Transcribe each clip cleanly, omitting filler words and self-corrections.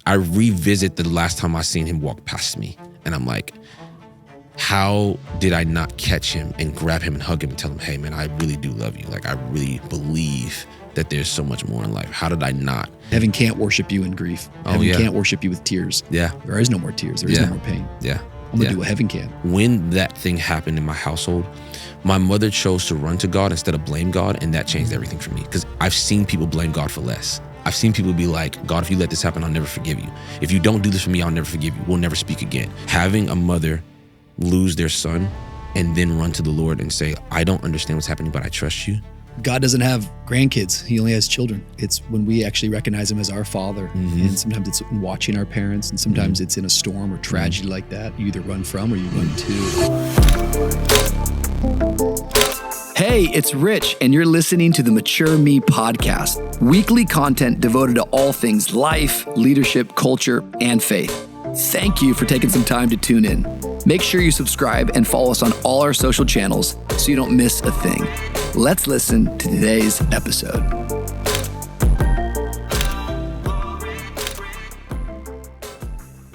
I revisit the last time I seen him walk past me, and I'm like, how did I not catch him and grab him and hug him and tell him, hey man, I really do love you. Like, I really believe that there's so much more in life. How did I not? Heaven can't worship you in grief. Heaven can't worship you with tears. Yeah. There is no more tears. There is no more pain. Yeah. I'm gonna do what heaven can. When that thing happened in my household, my mother chose to run to God instead of blame God, and that changed everything for me. Because I've seen people blame God for less. I've seen people be like, God, if you let this happen, I'll never forgive you. If you don't do this for me, I'll never forgive you. We'll never speak again. Having a mother lose their son and then run to the Lord and say, I don't understand what's happening, but I trust you. God doesn't have grandkids. He only has children. It's when we actually recognize him as our father. And sometimes it's in watching our parents, and sometimes it's in a storm or tragedy like that. You either run from or you run to. Hey, it's Rich, and you're listening to the Mature Me podcast, weekly content devoted to all things life, leadership, culture, and faith. Thank you for taking some time to tune in. Make sure you subscribe and follow us on all our social channels so you don't miss a thing. Let's listen to today's episode.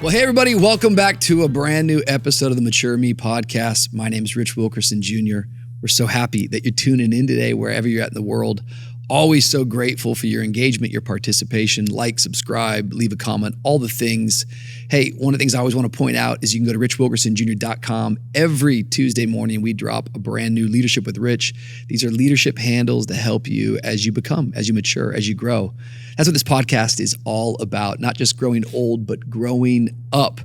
Well, hey everybody, welcome back to a brand new episode of the Mature Me podcast. My name is Rich Wilkerson Jr. We're so happy that you're tuning in today, wherever you're at in the world. Always so grateful for your engagement, your participation, like, subscribe, leave a comment, all the things. Hey, one of the things I always want to point out is you can go to richwilkersonjr.com. Every Tuesday morning, we drop a brand new Leadership with Rich. These are leadership handles to help you as you become, as you mature, as you grow. That's what this podcast is all about, not just growing old, but growing up.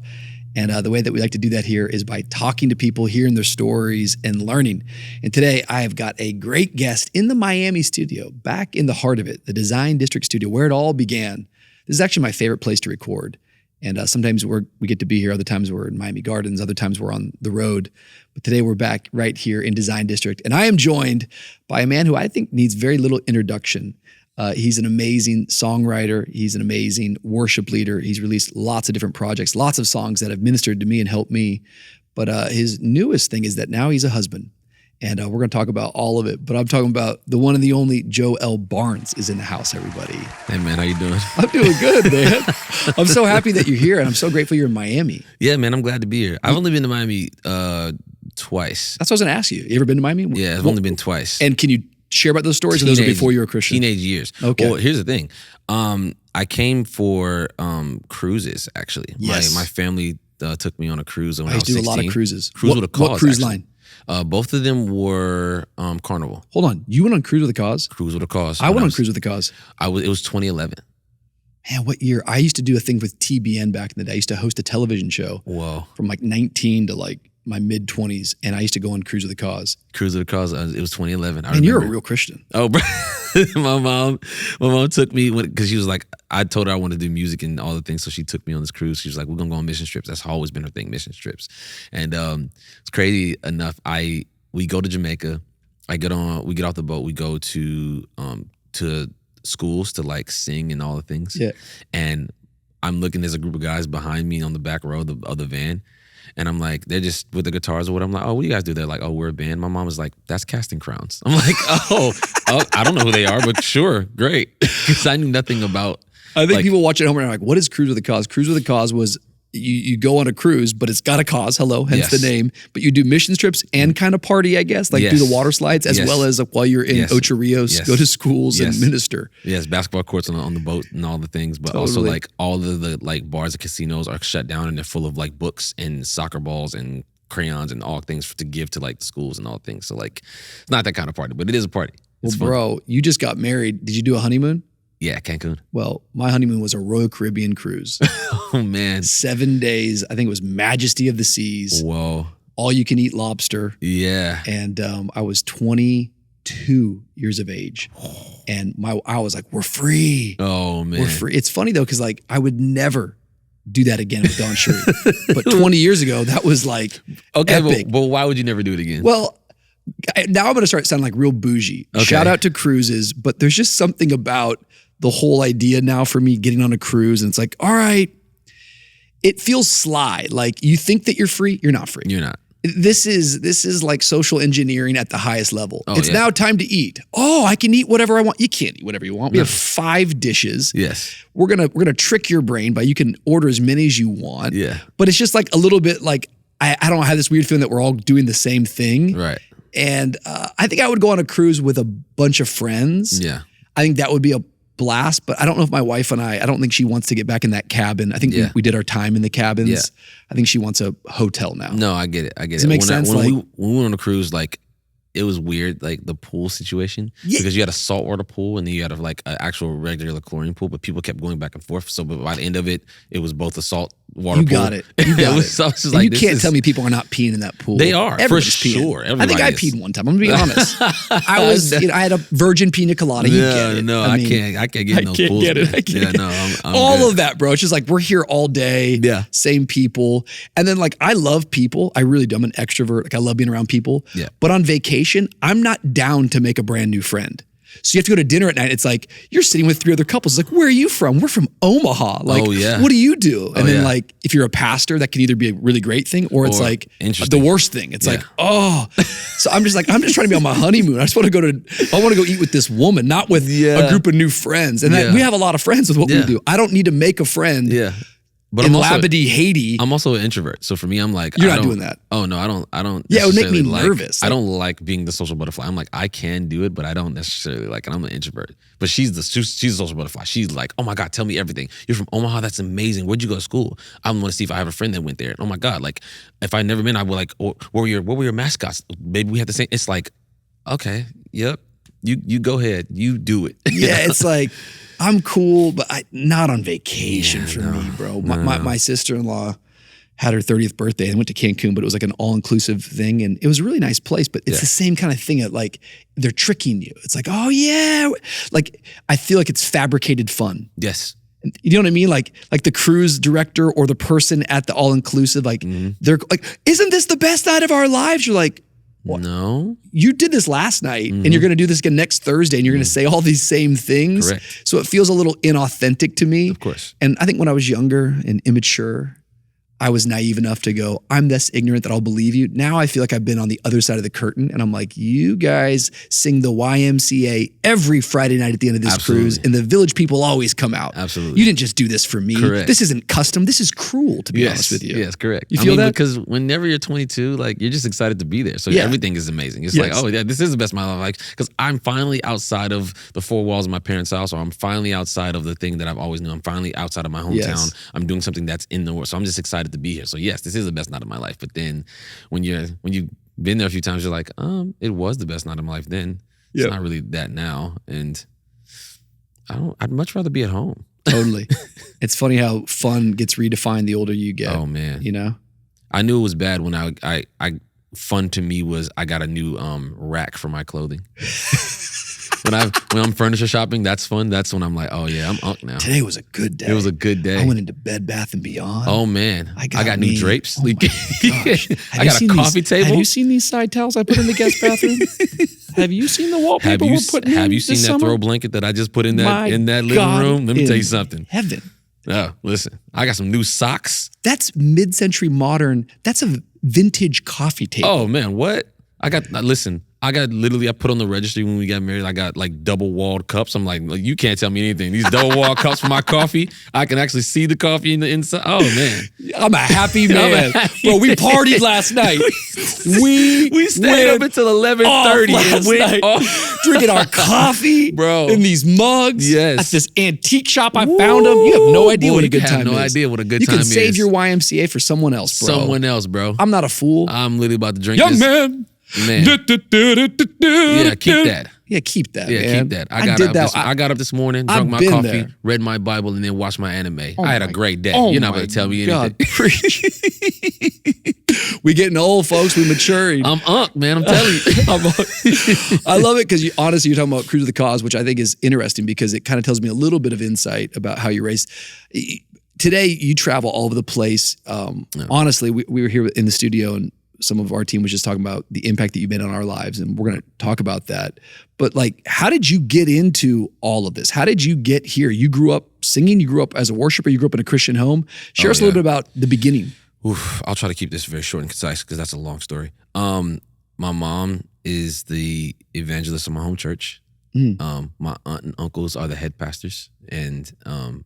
And the way that we like to do that here is by talking to people, hearing their stories, and learning. And today I have got a great guest in the Miami studio, back in the heart of it, the Design District studio, where it all began. This is actually my favorite place to record. And sometimes we get to be here, other times we're in Miami Gardens, other times we're on the road. But today we're back right here in Design District. And I am joined by a man who I think needs very little introduction. He's an amazing songwriter. He's an amazing worship leader. He's released lots of different projects, lots of songs that have ministered to me and helped me. But his newest thing is that now he's a husband. And we're going to talk about all of it. But I'm talking about the one and the only Joe L. Barnes is in the house, everybody. Hey, man, how you doing? I'm doing good, man. I'm so happy that you're here, and I'm so grateful you're in Miami. Yeah, man, I'm glad to be here. I've only been to Miami twice. That's what I was going to ask you. You ever been to Miami? Yeah, I've only been twice. And can you share about those stories, or those were before you were a Christian? Teenage years. Okay. Well, here's the thing. I came for cruises, actually. Yes. My family took me on a cruise when I was 16. I used to do a lot of cruises. Cruise with a cause, what cruise actually. line? Both of them were Carnival. Hold on. You went on Cruise with a Cause? Cruise with a Cause. I went on Cruise with a Cause. It was 2011. Man, what year? I used to do a thing with TBN back in the day. I used to host a television show. Whoa. From like 19 to like my mid-20s, and I used to go on Cruise with a Cause. Cruise with a Cause. It was 2011. And you're a real Christian. Oh, bro. my mom took me because she was like, I told her I wanted to do music and all the things, so she took me on this cruise. She was like, we're gonna go on mission trips. That's always been her thing, mission trips. And it's crazy enough. We go to Jamaica. We get off the boat. We go to schools to like sing and all the things. Yeah. And I'm looking. There's a group of guys behind me on the back row of the van. And I'm like, they're just with the guitars or what. I'm like, oh, what do you guys do? They're like, oh, we're a band. My mom was like, that's Casting Crowns. I'm like, oh, I don't know who they are, but sure, great. Because I knew nothing about. I think people watch at home and are like, what is Cruise with a Cause? Cruise with a Cause was you go on a cruise, but it's got a cause, hence the name. But you do mission trips and kind of party, I guess, like do the water slides as well as while you're in Ocho Rios, go to schools and minister. Yes, basketball courts on the boat and all the things, but also like all of the like bars and casinos are shut down and they're full of like books and soccer balls and crayons and all things to give to like the schools and all things. So like, it's not that kind of party, but it is a party. Well, bro, you just got married. Did you do a honeymoon? Yeah, Cancun. Well, my honeymoon was a Royal Caribbean cruise. Oh, man. 7 days. I think it was Majesty of the Seas. Whoa. All you can eat lobster. Yeah. And I was 22 years of age. And I was like, we're free. Oh, man. We're free. It's funny, though, because like I would never do that again with Don Shree. But 20 years ago, that was like epic. But why would you never do it again? Well, now I'm going to start sounding like real bougie. Okay. Shout out to cruises, but there's just something about the whole idea now for me getting on a cruise, and it's like, all right, it feels sly. Like you think that you're free, you're not free. You're not. This is like social engineering at the highest level. Oh, it's yeah. now time to eat. Oh, I can eat whatever I want. You can't eat whatever you want. We have 5 dishes. Yes. We're gonna trick your brain by you can order as many as you want. Yeah. But it's just like a little bit like I don't have this weird feeling that we're all doing the same thing. Right. And I think I would go on a cruise with a bunch of friends. Yeah. I think that would be a blast, but I don't know if my wife and I don't think she wants to get back in that cabin. I think we did our time in the cabins. Yeah. I think she wants a hotel now. No, I get it. Does it make sense? When we went on a cruise, like, it was weird, like the pool situation, because you had a saltwater pool and then you had like an actual regular chlorine pool, but people kept going back and forth. So by the end of it, it was both a salt water pool. You got it. You got it. So I was just and like, you can't tell me people are not peeing in that pool. They are, Everybody's for sure. peeing. I think I peed one time. I'm gonna be honest. I had a virgin pina colada. You get it. No, I can't get in those pools. I can't get it. I'm all good. of that, bro. It's just like we're here all day. Yeah. Same people. And then like I love people. I really do. I'm an extrovert. Like I love being around people. Yeah. But on vacation, I'm not down to make a brand new friend. So you have to go to dinner at night. It's like, you're sitting with 3 other couples. It's like, where are you from? We're from Omaha. Like, what do you do? And then like, if you're a pastor, that can either be a really great thing or it's like the worst thing. It's like, so I'm just trying to be on my honeymoon. I want to go eat with this woman, not with a group of new friends. And we have a lot of friends with what we do. I don't need to make a friend. Yeah. But in Labadee, Haiti. I'm also an introvert. So for me, I'm like, you're not doing that. Oh no, I don't. Yeah, it would make me nervous. I don't like being the social butterfly. I'm like, I can do it, but I don't necessarily like it. I'm an introvert. But she's the social butterfly. She's like, oh my God, tell me everything. You're from Omaha. That's amazing. Where'd you go to school? I want to see if I have a friend that went there. Oh my God, like if I never been, I would like, what were your mascots? Maybe we had the same. It's like, okay, yep. You go ahead. You do it. Yeah, it's like, I'm cool, but not on vacation for me, bro. My sister-in-law had her 30th birthday and went to Cancun, but it was like an all-inclusive thing. And it was a really nice place, but it's the same kind of thing that like, they're tricking you. It's like, oh yeah. Like, I feel like it's fabricated fun. Yes. You know what I mean? Like the cruise director or the person at the all-inclusive, like they're like, isn't this the best night of our lives? You're like, what? No. You did this last night and you're going to do this again next Thursday and you're going to say all these same things. Correct. So it feels a little inauthentic to me. Of course. And I think when I was younger and immature, I was naive enough to go, I'm this ignorant that I'll believe you. Now I feel like I've been on the other side of the curtain and I'm like, you guys sing the YMCA every Friday night at the end of this cruise and the village people always come out. Absolutely. You didn't just do this for me. Correct. This isn't custom. This is cruel, to be honest with you. Yes, correct. You feel that? Because whenever you're 22, like you're just excited to be there. So everything is amazing. It's like, oh yeah, this is the best of my life. Because I'm finally outside of the 4 walls of my parents' house, or I'm finally outside of the thing that I've always known. I'm finally outside of my hometown. Yes. I'm doing something that's in the world. So I'm just excited to be here. So yes, this is the best night of my life. But then when you've been there a few times, you're like, it was the best night of my life then. It's not really that now. And I'd much rather be at home. Totally. It's funny how fun gets redefined the older you get. Oh man. You know? I knew it was bad when I fun to me was I got a new rack for my clothing. When I'm furniture shopping, that's fun. That's when I'm like, oh yeah, I'm unk now. Today was a good day. It was a good day. I went into Bed Bath & Beyond. Oh man, I got new drapes. Oh my gosh. I got a coffee table. Have you seen these side towels I put in the guest bathroom? Have you seen the wallpaper we're putting in? Have you seen that throw blanket that I just put in that living room? Let me tell you something. Heaven. Oh, listen, I got some new socks. That's mid-century modern. That's a vintage coffee table. Oh man, what? I put on the registry when we got married, I got like double walled cups. I'm like, you can't tell me anything. These double walled cups for my coffee, I can actually see the coffee in the inside. Oh man. I'm a happy man. Bro, we partied last night. We stayed up until 11:30 drinking our coffee, bro, in these mugs. Yes. At this antique shop I found them. You have no idea what a good time is. You have no idea what a good time is. You can save your YMCA for someone else, bro. Someone else, bro. I'm not a fool. I'm literally about to drink Young this. man. Yeah, keep that. Yeah, keep that. Yeah, man. keep that. I got up this morning, drank my coffee, read my Bible, and then watched my anime. I had a great day. You're not going to tell me anything. We getting old, folks. We maturing. I'm unk, man. I'm telling you. I love it because honestly, you're talking about Cruise of the Cause, which I think is interesting because it kind of tells me a little bit of insight about how you raised. Today, you travel all over the place. Honestly, we were here in the studio and some of our team was just talking about the impact that you've made on our lives, and we're going to talk about that. But like, how did you get into all of this? How did you get here? You grew up singing, you grew up as a worshiper, you grew up in a Christian home. Share us a little bit about the beginning. I'll try to keep this very short and concise because that's a long story. My mom is the evangelist of my home church. My aunt and uncles are the head pastors, and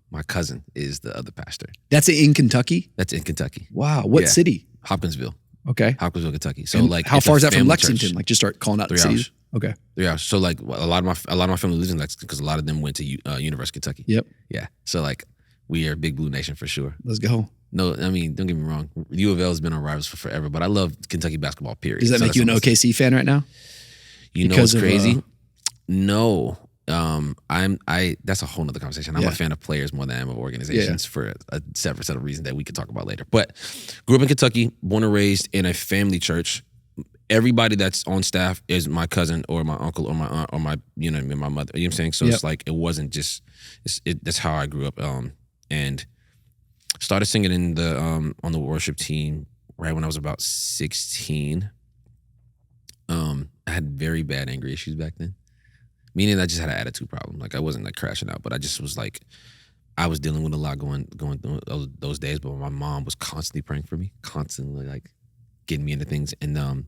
my cousin is the other pastor. That's in Kentucky? That's in Kentucky. What city? Hopkinsville. Okay. Hopkinsville, Kentucky. So and like, how far is that from family Lexington? church. Like, just start calling out 3 cities. hours. Okay. 3 hours. So like, a lot of my family lives in Lexington because a lot of them went to University of Kentucky. Yep. Yeah. So like, we are Big Blue Nation for sure. Let's go. No, I mean, don't get me wrong. U of L has been our rivals for forever, but I love Kentucky basketball. Period. Does that make you an OKC fan right now? You know what's crazy? No. That's a whole nother conversation. I'm a fan of players more than I am of organizations for a separate set of reasons that we could talk about later. But grew up in Kentucky, born and raised in a family church. Everybody that's on staff is my cousin or my uncle or my aunt or my, my mother. You know what I'm saying? So it's like, it wasn't just, that's how I grew up. And started singing in the on the worship team right when I was about 16. I had very bad anger issues back then. Meaning I just had an attitude problem. Like, I wasn't like crashing out, but I just was like, I was dealing with a lot going through those days. But my mom was constantly praying for me, constantly like getting me into things. And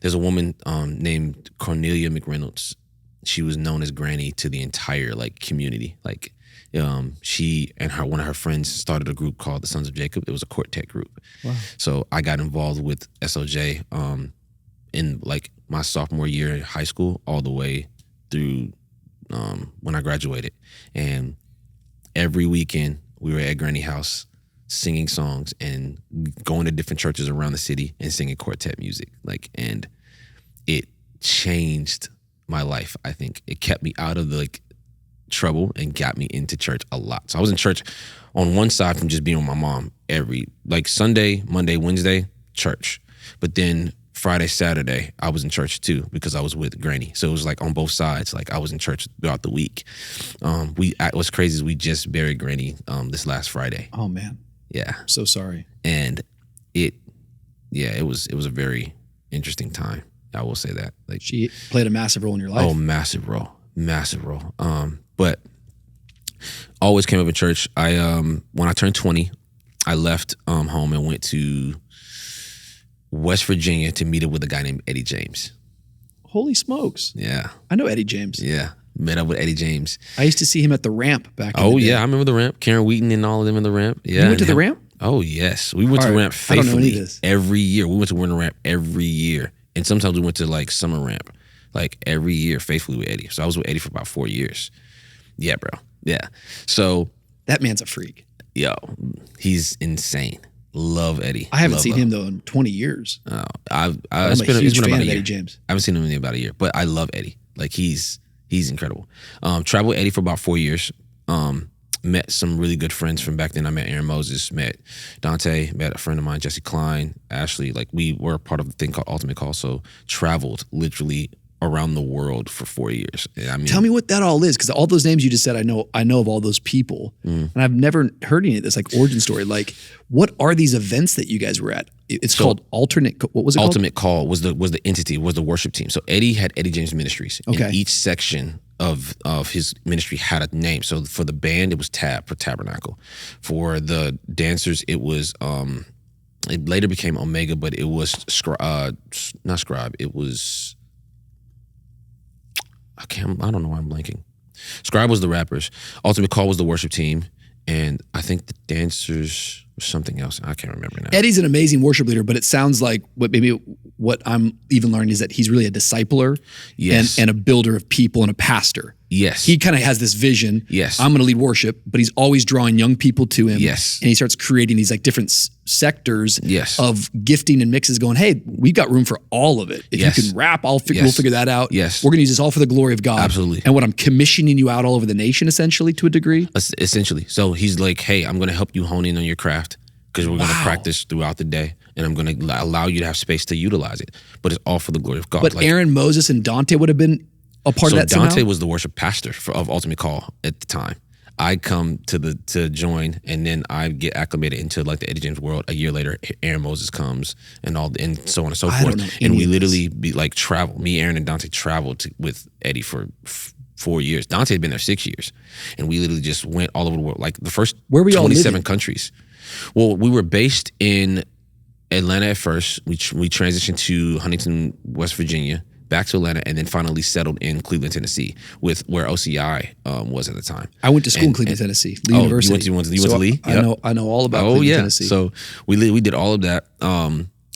there's a woman named Cornelia McReynolds. She was known as Granny to the entire like community. Like, she and one of her friends started a group called the Sons of Jacob. It was a quartet group. Wow. So I got involved with SOJ in like my sophomore year in high school all the way through when I graduated. And every weekend we were at Granny house singing songs and going to different churches around the city and singing quartet music. Like, and it changed my life. I think it kept me out of the like trouble and got me into church a lot. So I was in church on one side from just being with my mom every like Sunday, Monday, Wednesday, church. But then Friday, Saturday, I was in church too because I was with Granny. So it was like on both sides. Like, I was in church throughout the week. What's crazy is we just buried Granny this last Friday. Oh man. Yeah. So sorry. And it was a very interesting time. I will say that. Like, she played a massive role in your life. Oh, massive role. But always came up in church. When I turned 20, I left home and went to West Virginia to meet up with a guy named Eddie James. Holy smokes. Yeah. I know Eddie James. Yeah. Met up with Eddie James. I used to see him at the Ramp back in the day. Oh, yeah. I remember the Ramp. Karen Wheaton and all of them in the Ramp. Yeah. You went to the Ramp? Oh, yes. We went to the Ramp faithfully. I don't know any of this. Every year. We went to Winter Ramp every year. And sometimes we went to like summer ramp, like every year faithfully with Eddie. So I was with Eddie for about 4 years. Yeah, bro. Yeah. So that man's a freak. Yo, he's insane. Love Eddie. I haven't seen him though in 20 years. Oh, I'm a huge fan of Eddie James. I haven't seen him in about a year, but I love Eddie. Like, he's incredible. Traveled with Eddie for about 4 years. Met some really good friends from back then. I met Aaron Moses, met Dante, met a friend of mine, Jesse Klein, Ashley. Like, we were a part of the thing called Ultimate Call. So traveled literally around the world for 4 years. I mean, tell me what that all is, because all those names you just said, I know of all those people, and I've never heard any of this, like origin story. Like, what are these events that you guys were at? It's called Alternate. What was it called? Ultimate Call was the entity, was the worship team. So Eddie had Eddie James Ministries. Okay. And each section of his ministry had a name. So for the band, it was Tab for Tabernacle. For the dancers, it was it later became Omega, but it was not Scribe. It was I don't know why I'm blanking. Scribe was the rappers. Ultimate Call was the worship team, and I think the dancers was something else. I can't remember now. Eddie's an amazing worship leader, but it sounds like what I'm even learning is that he's really a discipler, yes, and a builder of people and a pastor. Yes. He kind of has this vision. Yes. I'm going to lead worship, but he's always drawing young people to him. Yes. And he starts creating these like different sectors, yes, of gifting and mixes going, hey, we've got room for all of it. If yes, you can rap, we'll figure that out. Yes. We're going to use this all for the glory of God. Absolutely. And what I'm commissioning you out all over the nation, essentially, to a degree. Essentially. So he's like, hey, I'm going to help you hone in on your craft because we're going to practice throughout the day, and I'm going to allow you to have space to utilize it. But it's all for the glory of God. But like, Aaron Moses and Dante would have been a part of that Dante somehow? was the worship pastor of Ultimate Call at the time. I come to join, and then I get acclimated into like the Eddie James world. A year later, Aaron Moses comes, and so on and so forth. And we literally travel. Me, Aaron, and Dante traveled with Eddie for 4 years. Dante had been there 6 years, and we literally just went all over the world. Like the first 27 countries. Well, we were based in Atlanta at first. We transitioned to Huntington, West Virginia, back to Atlanta, and then finally settled in Cleveland, Tennessee, with where OCI was at the time. I went to school in Cleveland, Tennessee, Lee University. You went to Lee? Yep. I know all about Cleveland, Tennessee. So we did all of that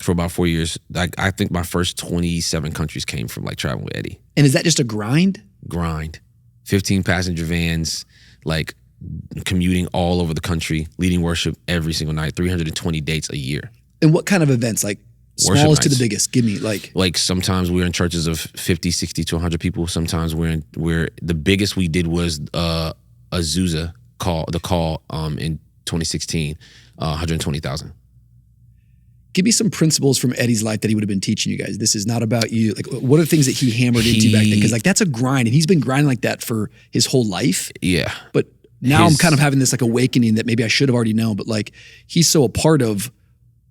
for about 4 years. I think my first 27 countries came from like traveling with Eddie. And is that just a grind? 15 passenger vans, like commuting all over the country, leading worship every single night, 320 dates a year. And what kind of events? Like smallest to the biggest? Give me like sometimes we're in churches of 50, 60 to 100 people. Sometimes we're the biggest we did was Azusa call in 2016, 120,000. Give me some principles from Eddie's life that he would have been teaching you guys. This is not about you. Like, what are the things that he hammered into back then? Because like that's a grind, and he's been grinding like that for his whole life. Yeah. But now I'm kind of having this like awakening that maybe I should have already known. But like he's so a part of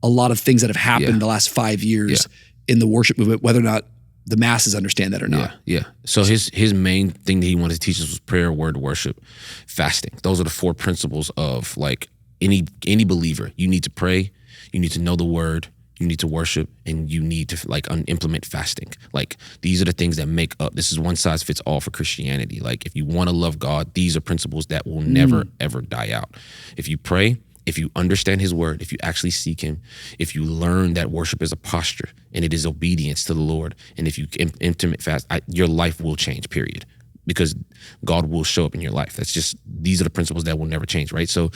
a lot of things that have happened the last 5 years in the worship movement, whether or not the masses understand that or not. Yeah. So his main thing that he wanted to teach us was prayer, word, worship, fasting. Those are the 4 principles of like any believer. You need to pray. You need to know the word, you need to worship, and you need to like implement fasting. Like these are the things that make up, this is one size fits all for Christianity. Like if you want to love God, these are principles that will never ever die out. If you pray, if you understand his word, if you actually seek him, if you learn that worship is a posture and it is obedience to the Lord, and if you intimate fast, your life will change, period. Because God will show up in your life. These are the principles that will never change, right? So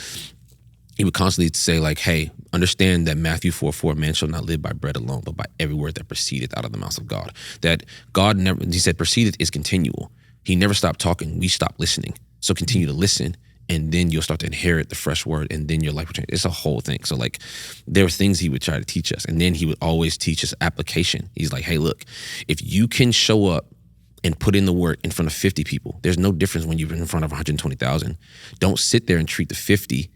he would constantly say like, hey, understand that Matthew 4:4, man shall not live by bread alone, but by every word that proceedeth out of the mouth of God. That God never, he said, proceedeth is continual. He never stopped talking. We stopped listening. So continue to listen, and then you'll start to inherit the fresh word, and then your life will change. It's a whole thing. So like there were things he would try to teach us, and then he would always teach us application. He's like, hey, look, if you can show up and put in the work in front of 50 people, there's no difference when you're in front of 120,000. Don't sit there and treat the 50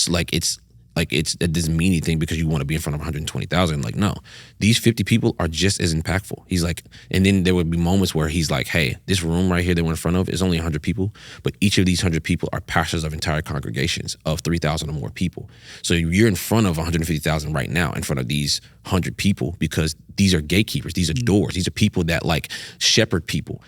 like it's this meanie thing because you want to be in front of 120,000. Like, no, these 50 people are just as impactful. He's like, and then there would be moments where he's like, hey, this room right here that we're in front of is only 100 people, but each of these 100 people are pastors of entire congregations of 3,000 or more people. So you're in front of 150,000 right now in front of these 100 people because these are gatekeepers, these are doors, these are people that like shepherd people.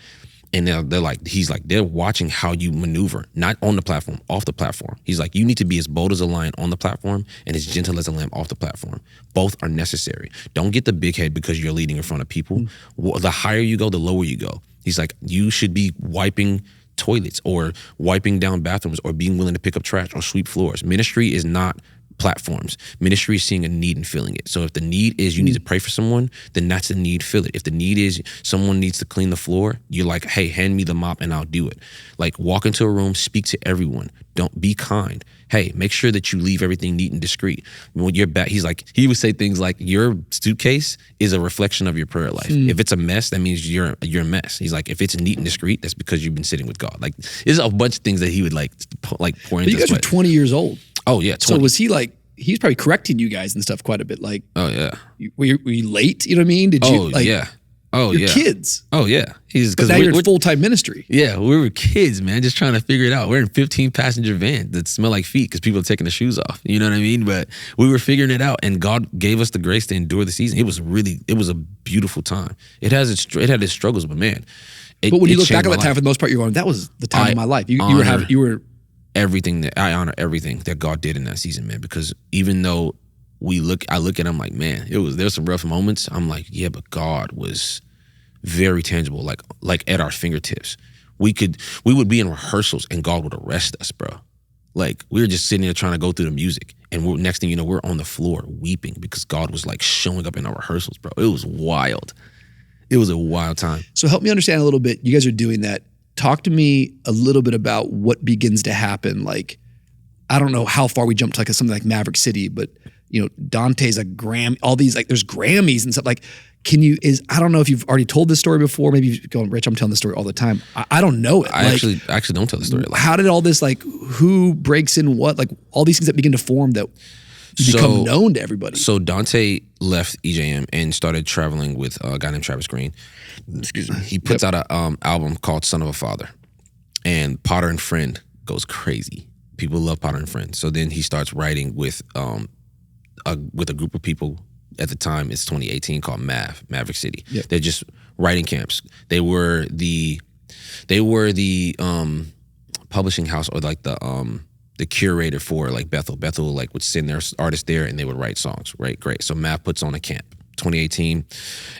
And they're like, he's like, they're watching how you maneuver, not on the platform, off the platform. He's like, you need to be as bold as a lion on the platform and as gentle as a lamb off the platform. Both are necessary. Don't get the big head because you're leading in front of people. The higher you go, the lower you go. He's like, you should be wiping toilets or wiping down bathrooms or being willing to pick up trash or sweep floors. Ministry is not platforms. Ministry is seeing a need and filling it. So if the need is you need to pray for someone, then that's the need, fill it. If the need is someone needs to clean the floor, you're like, hey, hand me the mop and I'll do it. Like walk into a room, speak to everyone. Don't be kind. Hey, make sure that you leave everything neat and discreet. When you're back, he's like, he would say things like, your suitcase is a reflection of your prayer life. If it's a mess, that means you're a mess. He's like, if it's neat and discreet, that's because you've been sitting with God. Like there's a bunch of things that he would like pour into. But you guys are 20 years old. Oh yeah. 20. So was he like, he's probably correcting you guys and stuff quite a bit. Like, oh yeah. Were you late? You know what I mean? Did you like? Yeah. Oh you're yeah. Kids. Oh yeah. But now you're in full-time ministry. Yeah, we were kids, man, just trying to figure it out. We're in 15 passenger van that smell like feet because people are taking their shoes off. You know what I mean? But we were figuring it out, and God gave us the grace to endure the season. It was a beautiful time. It had its struggles, but man. But when you look back at that time, for the most part, you're going, that was the time of my life. You were everything that I honor everything that God did in that season, man. Because even though I look at him like, man, there's some rough moments. I'm like, yeah, but God was very tangible, like at our fingertips. We would be in rehearsals and God would arrest us, bro. Like we were just sitting there trying to go through the music, and next thing you know, we're on the floor weeping because God was like showing up in our rehearsals, bro. It was wild. It was a wild time. So help me understand a little bit. You guys are doing that. Talk to me a little bit about what begins to happen. Like, I don't know how far we jumped to like something like Maverick City, but you know, Dante's a Grammy, all these, like there's Grammys and stuff. Like, I don't know if you've already told this story before. Maybe you're going, Rich, I'm telling this story all the time. I don't know it. I actually don't tell the story. How did all this, like, who breaks in what, like all these things that begin to form that become known to everybody? So Dante left EJM and started traveling with a guy named Travis Green. Excuse me. He puts out an album called Son of a Father, and Potter and Friend goes crazy. People love Potter and Friend. So then he starts writing with a group of people at the time, it's 2018, called Maverick City. Yep. They're just writing camps. They were the publishing house, or like the curator for like Bethel. Bethel like would send their artists there and they would write songs, right? Great. So Mav puts on a camp 2018,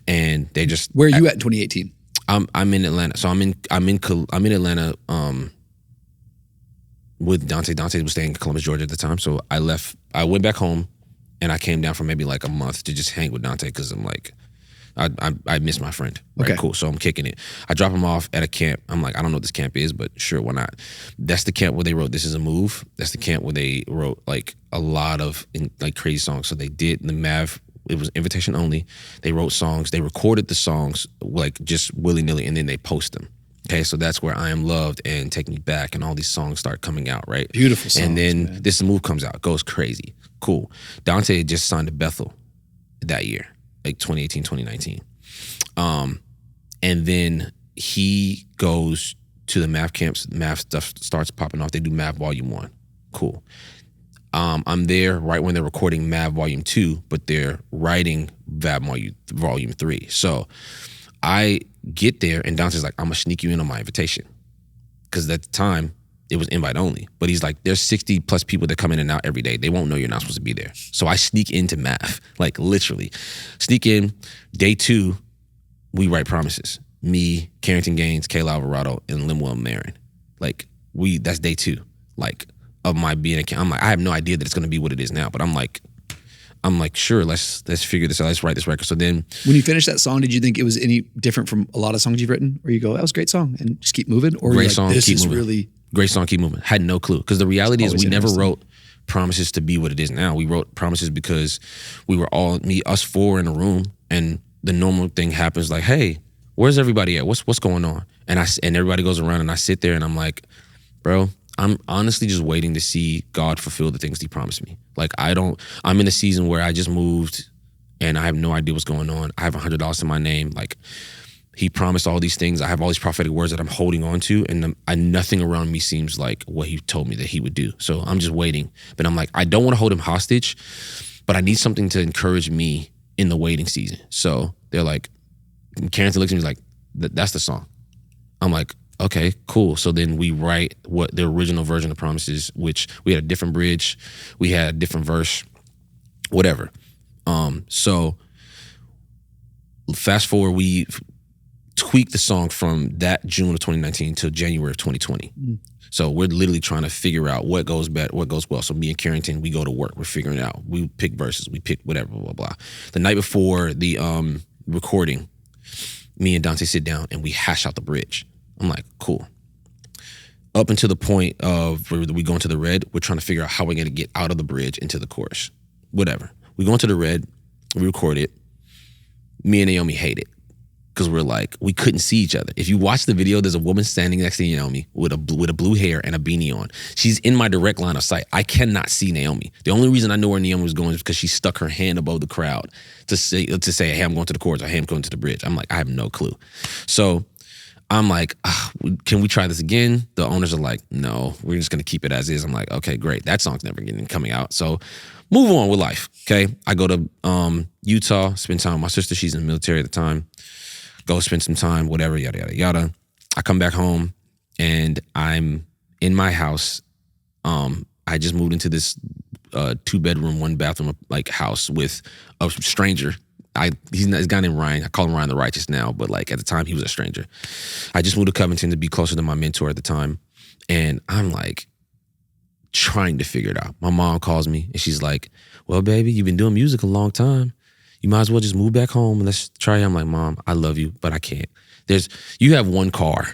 and they just. Where are you at in 2018? I'm in Atlanta. So I'm in Atlanta with Dante. Dante was staying in Columbus, Georgia at the time. So I went back home and I came down for maybe like a month to just hang with Dante, because I'm like, I miss my friend. Right, okay. Cool. So I'm kicking it. I drop him off at a camp. I'm like, I don't know what this camp is, but sure, why not? That's the camp where they wrote "This Is a Move." That's the camp where they wrote like a lot of like crazy songs. So they did the Mav. It was invitation only. They wrote songs. They recorded the songs like just willy nilly, and then they post them. Okay, so that's where "I Am Loved" and "Take Me Back" and all these songs start coming out, right? Beautiful songs. And then man. "This Is a Move" comes out, goes crazy. Cool. Dante had just signed to Bethel that year, like 2018, 2019. And then he goes to the Mav camps. Mav stuff starts popping off. They do Mav Volume 1. Cool. I'm there right when they're recording Mav Volume 2, but they're writing Mav Volume 3. So I get there, and Dante's like, I'm gonna sneak you in on my invitation. Because at the time, it was invite only. But he's like, there's 60 plus people that come in and out every day. They won't know you're not supposed to be there. So I sneak into Mav, like literally. Sneak in. Day 2, we write Promises. Me, Carrington Gaines, Kayla Alvarado, and Lemuel Marin. Like, that's day 2. Like, of my being I'm like, I have no idea that it's gonna be what it is now. But I'm like, sure, let's figure this out. Let's write this record. So then, when you finished that song, did you think it was any different from a lot of songs you've written? Or you go, that was a great song, and just keep moving? Or great like, song, this keep is moving. really Great song, keep moving. Had no clue. Because the reality is we never interesting. wrote Promises to be what it is now. We wrote Promises because we were all, us 4 in a room, and the normal thing happens like, hey, where's everybody at? What's going on? And everybody goes around, and I sit there and I'm like, bro, I'm honestly just waiting to see God fulfill the things he promised me. Like, I'm in a season where I just moved and I have no idea what's going on. I have $100 in my name. Like, he promised all these things. I have all these prophetic words that I'm holding on to, and nothing around me seems like what he told me that he would do. So I'm just waiting. But I'm like, I don't want to hold him hostage, but I need something to encourage me in the waiting season. So they're like, Carrington looks at me like, that's the song. I'm like, okay, cool. So then we write what the original version of Promises, which we had a different bridge, we had a different verse, whatever. So fast forward, we tweak the song from that June of 2019 to January of 2020. So we're literally trying to figure out what goes bad, what goes well. So me and Carrington, we go to work. We're figuring it out. We pick verses. We pick whatever, blah, blah, blah. The night before the recording, me and Dante sit down and we hash out the bridge. I'm like, cool. Up until the point of where we go into the red, we're trying to figure out how we're going to get out of the bridge into the chorus. Whatever. We go into the red, we record it. Me and Naomi hate it because we're like, we couldn't see each other. If you watch the video, there's a woman standing next to Naomi with a blue hair and a beanie on. She's in my direct line of sight. I cannot see Naomi. The only reason I know where Naomi was going is because she stuck her hand above the crowd to say, hey, I'm going to the chorus, or hey, I'm going to the bridge. I'm like, I have no clue. So I'm like, can we try this again? The owners are like, no, we're just going to keep it as is. I'm like, okay, great. That song's never coming out. So move on with life, okay? I go to Utah, spend time with my sister. She's in the military at the time. Go spend some time, whatever, yada, yada, yada. I come back home, and I'm in my house. I just moved into this 2-bedroom, 1-bathroom like house with a stranger. He's a guy named Ryan. I call him Ryan the Righteous now, but like at the time he was a stranger. I just moved to Covington to be closer to my mentor at the time. And I'm like trying to figure it out. My mom calls me and she's like, well, baby, you've been doing music a long time. You might as well just move back home and let's try it. I'm like, Mom, I love you, but I can't. You have one car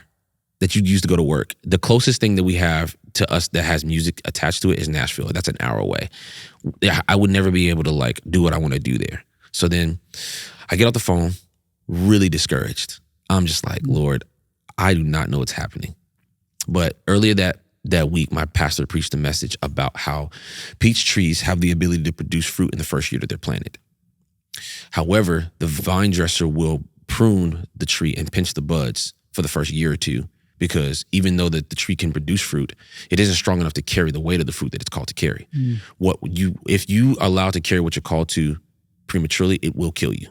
that you use to go to work. The closest thing that we have to us that has music attached to it is Nashville. That's an hour away. I would never be able to like do what I want to do there. So then I get off the phone, really discouraged. I'm just like, Lord, I do not know what's happening. But earlier that week, my pastor preached a message about how peach trees have the ability to produce fruit in the first year that they're planted. However, the vine dresser will prune the tree and pinch the buds for the first year or two, because even though the tree can produce fruit, it isn't strong enough to carry the weight of the fruit that it's called to carry. If you allow to carry what you're called to, prematurely, it will kill you.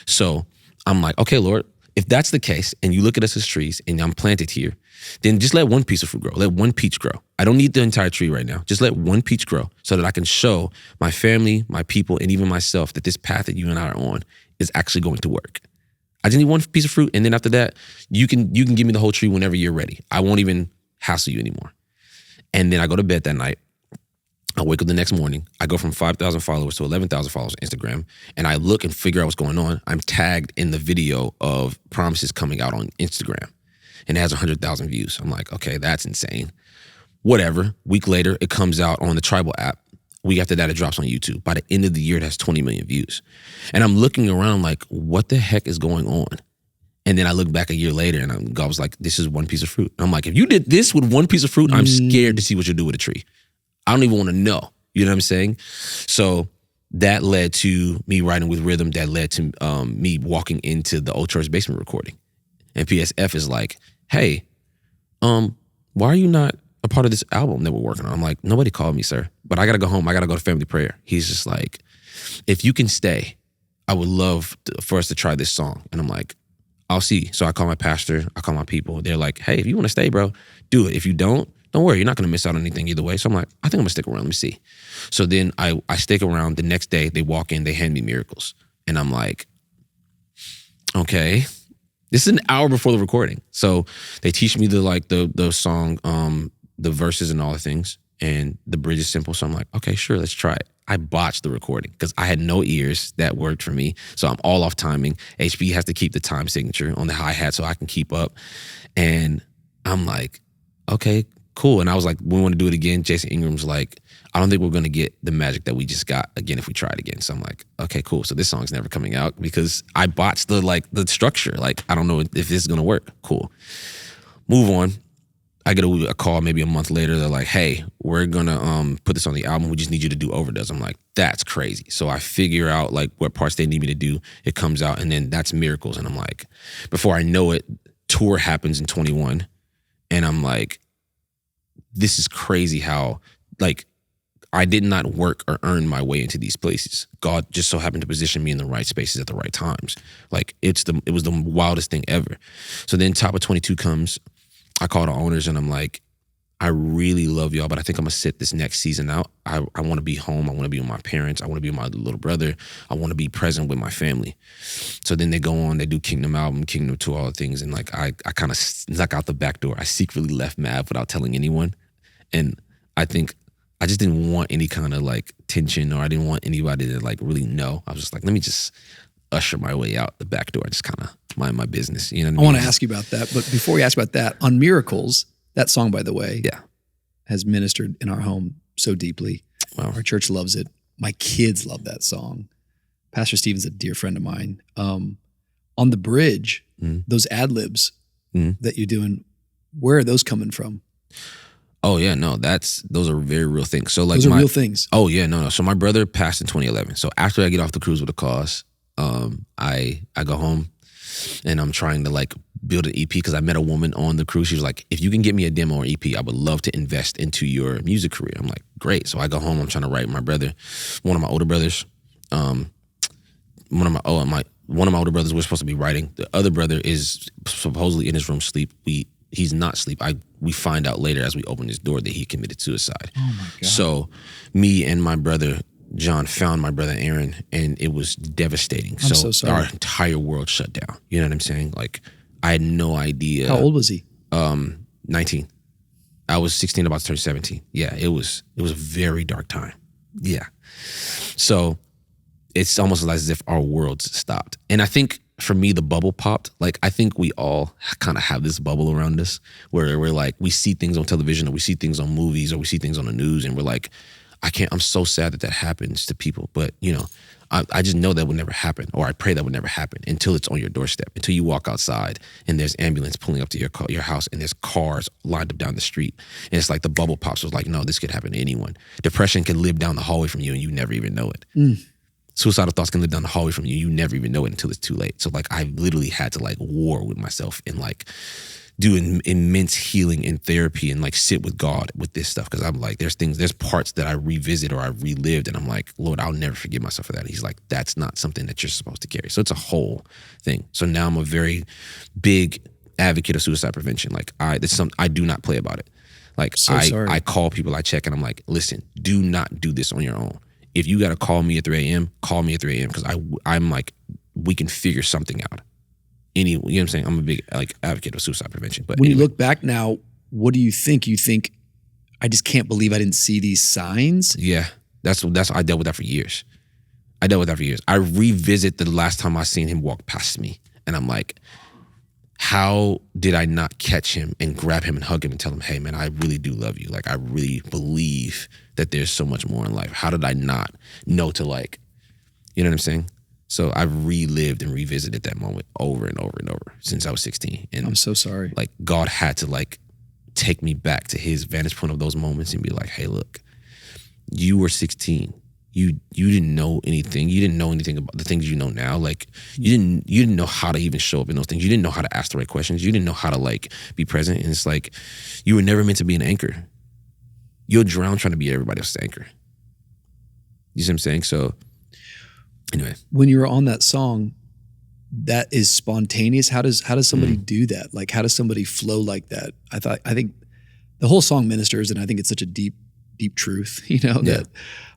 So I'm like, okay, Lord, if that's the case, and you look at us as trees, and I'm planted here, then just let one piece of fruit grow. Let one peach grow. I don't need the entire tree right now. Just let one peach grow so that I can show my family, my people, and even myself that this path that you and I are on is actually going to work. I just need one piece of fruit, and then after that, you can give me the whole tree whenever you're ready. I won't even hassle you anymore. And then I go to bed that night. I wake up the next morning. I go from 5,000 followers to 11,000 followers on Instagram, and I look and figure out what's going on. I'm tagged in the video of Promises coming out on Instagram, and it has 100,000 views. I'm like, okay, that's insane. Whatever. Week later, it comes out on the Tribal app. Week after that, it drops on YouTube. By the end of the year, it has 20 million views. And I'm looking around like, what the heck is going on? And then I look back a year later, and God was like, this is one piece of fruit. And I'm like, if you did this with one piece of fruit, I'm scared to see what you'll do with a tree. I don't even want to know. You know what I'm saying? So that led to me writing with Rhythm. That led to me walking into the Old Church Basement recording. And PSF is like, hey, why are you not a part of this album that we're working on? I'm like, nobody called me, sir. But I got to go home. I got to go to family prayer. He's just like, if you can stay, I would love for us to try this song. And I'm like, I'll see. So I call my pastor. I call my people. They're like, hey, if you want to stay, bro, do it. If you don't worry. You're not going to miss out on anything either way. So I'm like, I think I'm going to stick around. Let me see. So then I stick around. The next day, they walk in. They hand me Miracles. And I'm like, okay. This is an hour before the recording. So they teach me the song, the verses and all the things. And the bridge is simple. So I'm like, okay, sure, let's try it. I botched the recording because I had no ears that worked for me. So I'm all off timing. HB has to keep the time signature on the hi-hat so I can keep up. And I'm like, okay, cool. And I was like, we want to do it again. Jason Ingram's like, I don't think we're going to get the magic that we just got again if we try it again. So I'm like, okay, cool. So this song's never coming out because I botched the structure. Like, I don't know if this is going to work. Cool. Move on. I get a call maybe a month later. They're like, hey, we're going to put this on the album. We just need you to do overdubs. I'm like, that's crazy. So I figure out like what parts they need me to do. It comes out, and then that's Miracles. And I'm like, before I know it, tour happens in 21. And I'm like, this is crazy how, like, I did not work or earn my way into these places. God just so happened to position me in the right spaces at the right times. Like, it was the wildest thing ever. So then Top of 22 comes. I call the owners and I'm like, I really love y'all, but I think I'm gonna sit this next season out. I want to be home. I want to be with my parents. I want to be with my little brother. I want to be present with my family. So then they go on, they do Kingdom album, Kingdom 2, all the things. And like, I kind of snuck out the back door. I secretly left Mav without telling anyone. And I think I just didn't want any kind of like tension, or I didn't want anybody to like really know. I was just like, let me just usher my way out the back door. I just kind of mind my business. You know what I mean? I want to ask you about that. But before we ask about that, on Miracles, that song, by the way, has ministered in our home so deeply. Wow. Our church loves it. My kids love that song. Pastor Stephen's a dear friend of mine. On the bridge, those ad-libs that you're doing, where are those coming from? Oh yeah, no, those are very real things. So like those are real things. Oh yeah, no. So my brother passed in 2011. So after I get off the cruise with a cause, I go home and I'm trying to like build an EP because I met a woman on the cruise. She was like, if you can get me a demo or EP, I would love to invest into your music career. I'm like, great. So I go home, I'm trying to write my brother, one of my older brothers. One of my older brothers was supposed to be writing. The other brother is supposedly in his room asleep. He's not asleep. We find out later as we open his door that he committed suicide. Oh my God. So me and my brother John found my brother Aaron, and it was devastating. I'm so sorry. Our entire world shut down. You know what I'm saying? Like, I had no idea. How old was he? 19. I was 16, about to turn 17. Yeah, it was a very dark time. Yeah. So it's almost as if our worlds stopped. And I think for me, the bubble popped. Like, I think we all kind of have this bubble around us where we're like, we see things on television, or we see things on movies, or we see things on the news, and we're like, I'm so sad that happens to people. But, you know, I just know that would never happen, or I pray that would never happen until it's on your doorstep, until you walk outside and there's ambulance pulling up to your house, and there's cars lined up down the street. And it's like the bubble pops. So it's like, no, this could happen to anyone. Depression can live down the hallway from you and you never even know it. Suicidal thoughts can live down the hallway from you. You never even know it until it's too late. So like, I literally had to like war with myself and like do immense healing and therapy and like sit with God with this stuff. Cause I'm like, there's parts that I revisit or I relived and I'm like, Lord, I'll never forgive myself for that. And he's like, that's not something that you're supposed to carry. So it's a whole thing. So now I'm a very big advocate of suicide prevention. Like I do not play about it. Like I call people, I check and I'm like, listen, do not do this on your own. If you got to call me at 3 a.m., call me at 3 a.m. Cause I'm like, we can figure something out. You know what I'm saying? I'm a big like advocate of suicide prevention. But when you look back now, what do you think? You think, I just can't believe I didn't see these signs? Yeah, that's I dealt with that for years. I revisit the last time I seen him walk past me, and I'm like, how did I not catch him and grab him and hug him and tell him, hey man, I really do love you. Like I really believe that there's so much more in life. How did I not know to like, you know what I'm saying? So I've relived and revisited that moment over and over and over since I was 16. And I'm so sorry. Like God had to like take me back to his vantage point of those moments and be like, hey, look, you were 16. You didn't know anything. You didn't know anything about the things you know now. Like you didn't know how to even show up in those things. You didn't know how to ask the right questions. You didn't know how to like be present. And it's like, you were never meant to be an anchor. You'll drown trying to be everybody else's anchor. You see what I'm saying? So anyway, when you were on that song, that is spontaneous. How does somebody do that? Like, how does somebody flow like that? I think the whole song ministers, and I think it's such a deep truth, that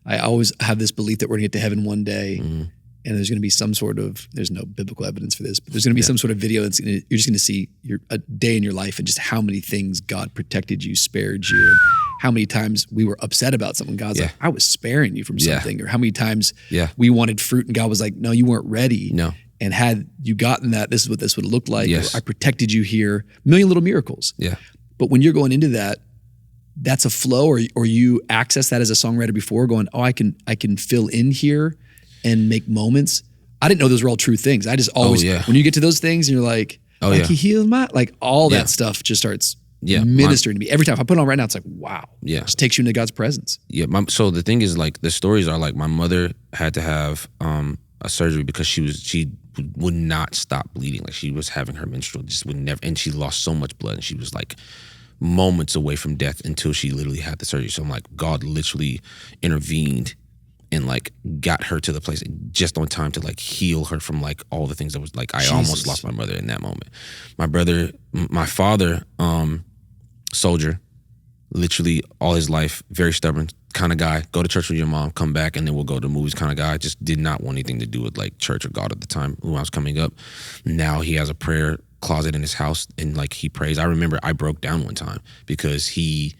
I always have this belief that we're gonna get to heaven one day, and there's gonna be some sort of, there's no biblical evidence for this, but there's gonna be some sort of video that's you're just gonna see a day in your life and just how many things God protected you, spared you, and how many times we were upset about something. God's like, I was sparing you from something. Or how many times we wanted fruit and God was like, no, you weren't ready. No. And had you gotten that, this is what this would have looked like. Yes. Or I protected you here. A million little miracles. Yeah. But when you're going into that, that's a flow, or you access that as a songwriter before, going, oh, I can fill in here and make moments. I didn't know those were all true things. I just always, when you get to those things and you're like, he healed my, like all that stuff just starts ministering to me. Every time I put it on right now, it's like, wow. Yeah. It just takes you into God's presence. Yeah. So the thing is, like, the stories are like, my mother had to have a surgery because she would not stop bleeding. Like she was having her menstrual, just would never, and she lost so much blood and she was like moments away from death until she literally had the surgery. So I'm like, God literally intervened and like got her to the place just on time to like heal her from like all the things that was like, I almost lost my mother in that moment. My father, soldier, literally all his life, very stubborn kind of guy, go to church with your mom, come back, and then we'll go to movies kind of guy. Just did not want anything to do with like church or God at the time when I was coming up. Now he has a prayer closet in his house and like he prays. I remember I broke down one time because he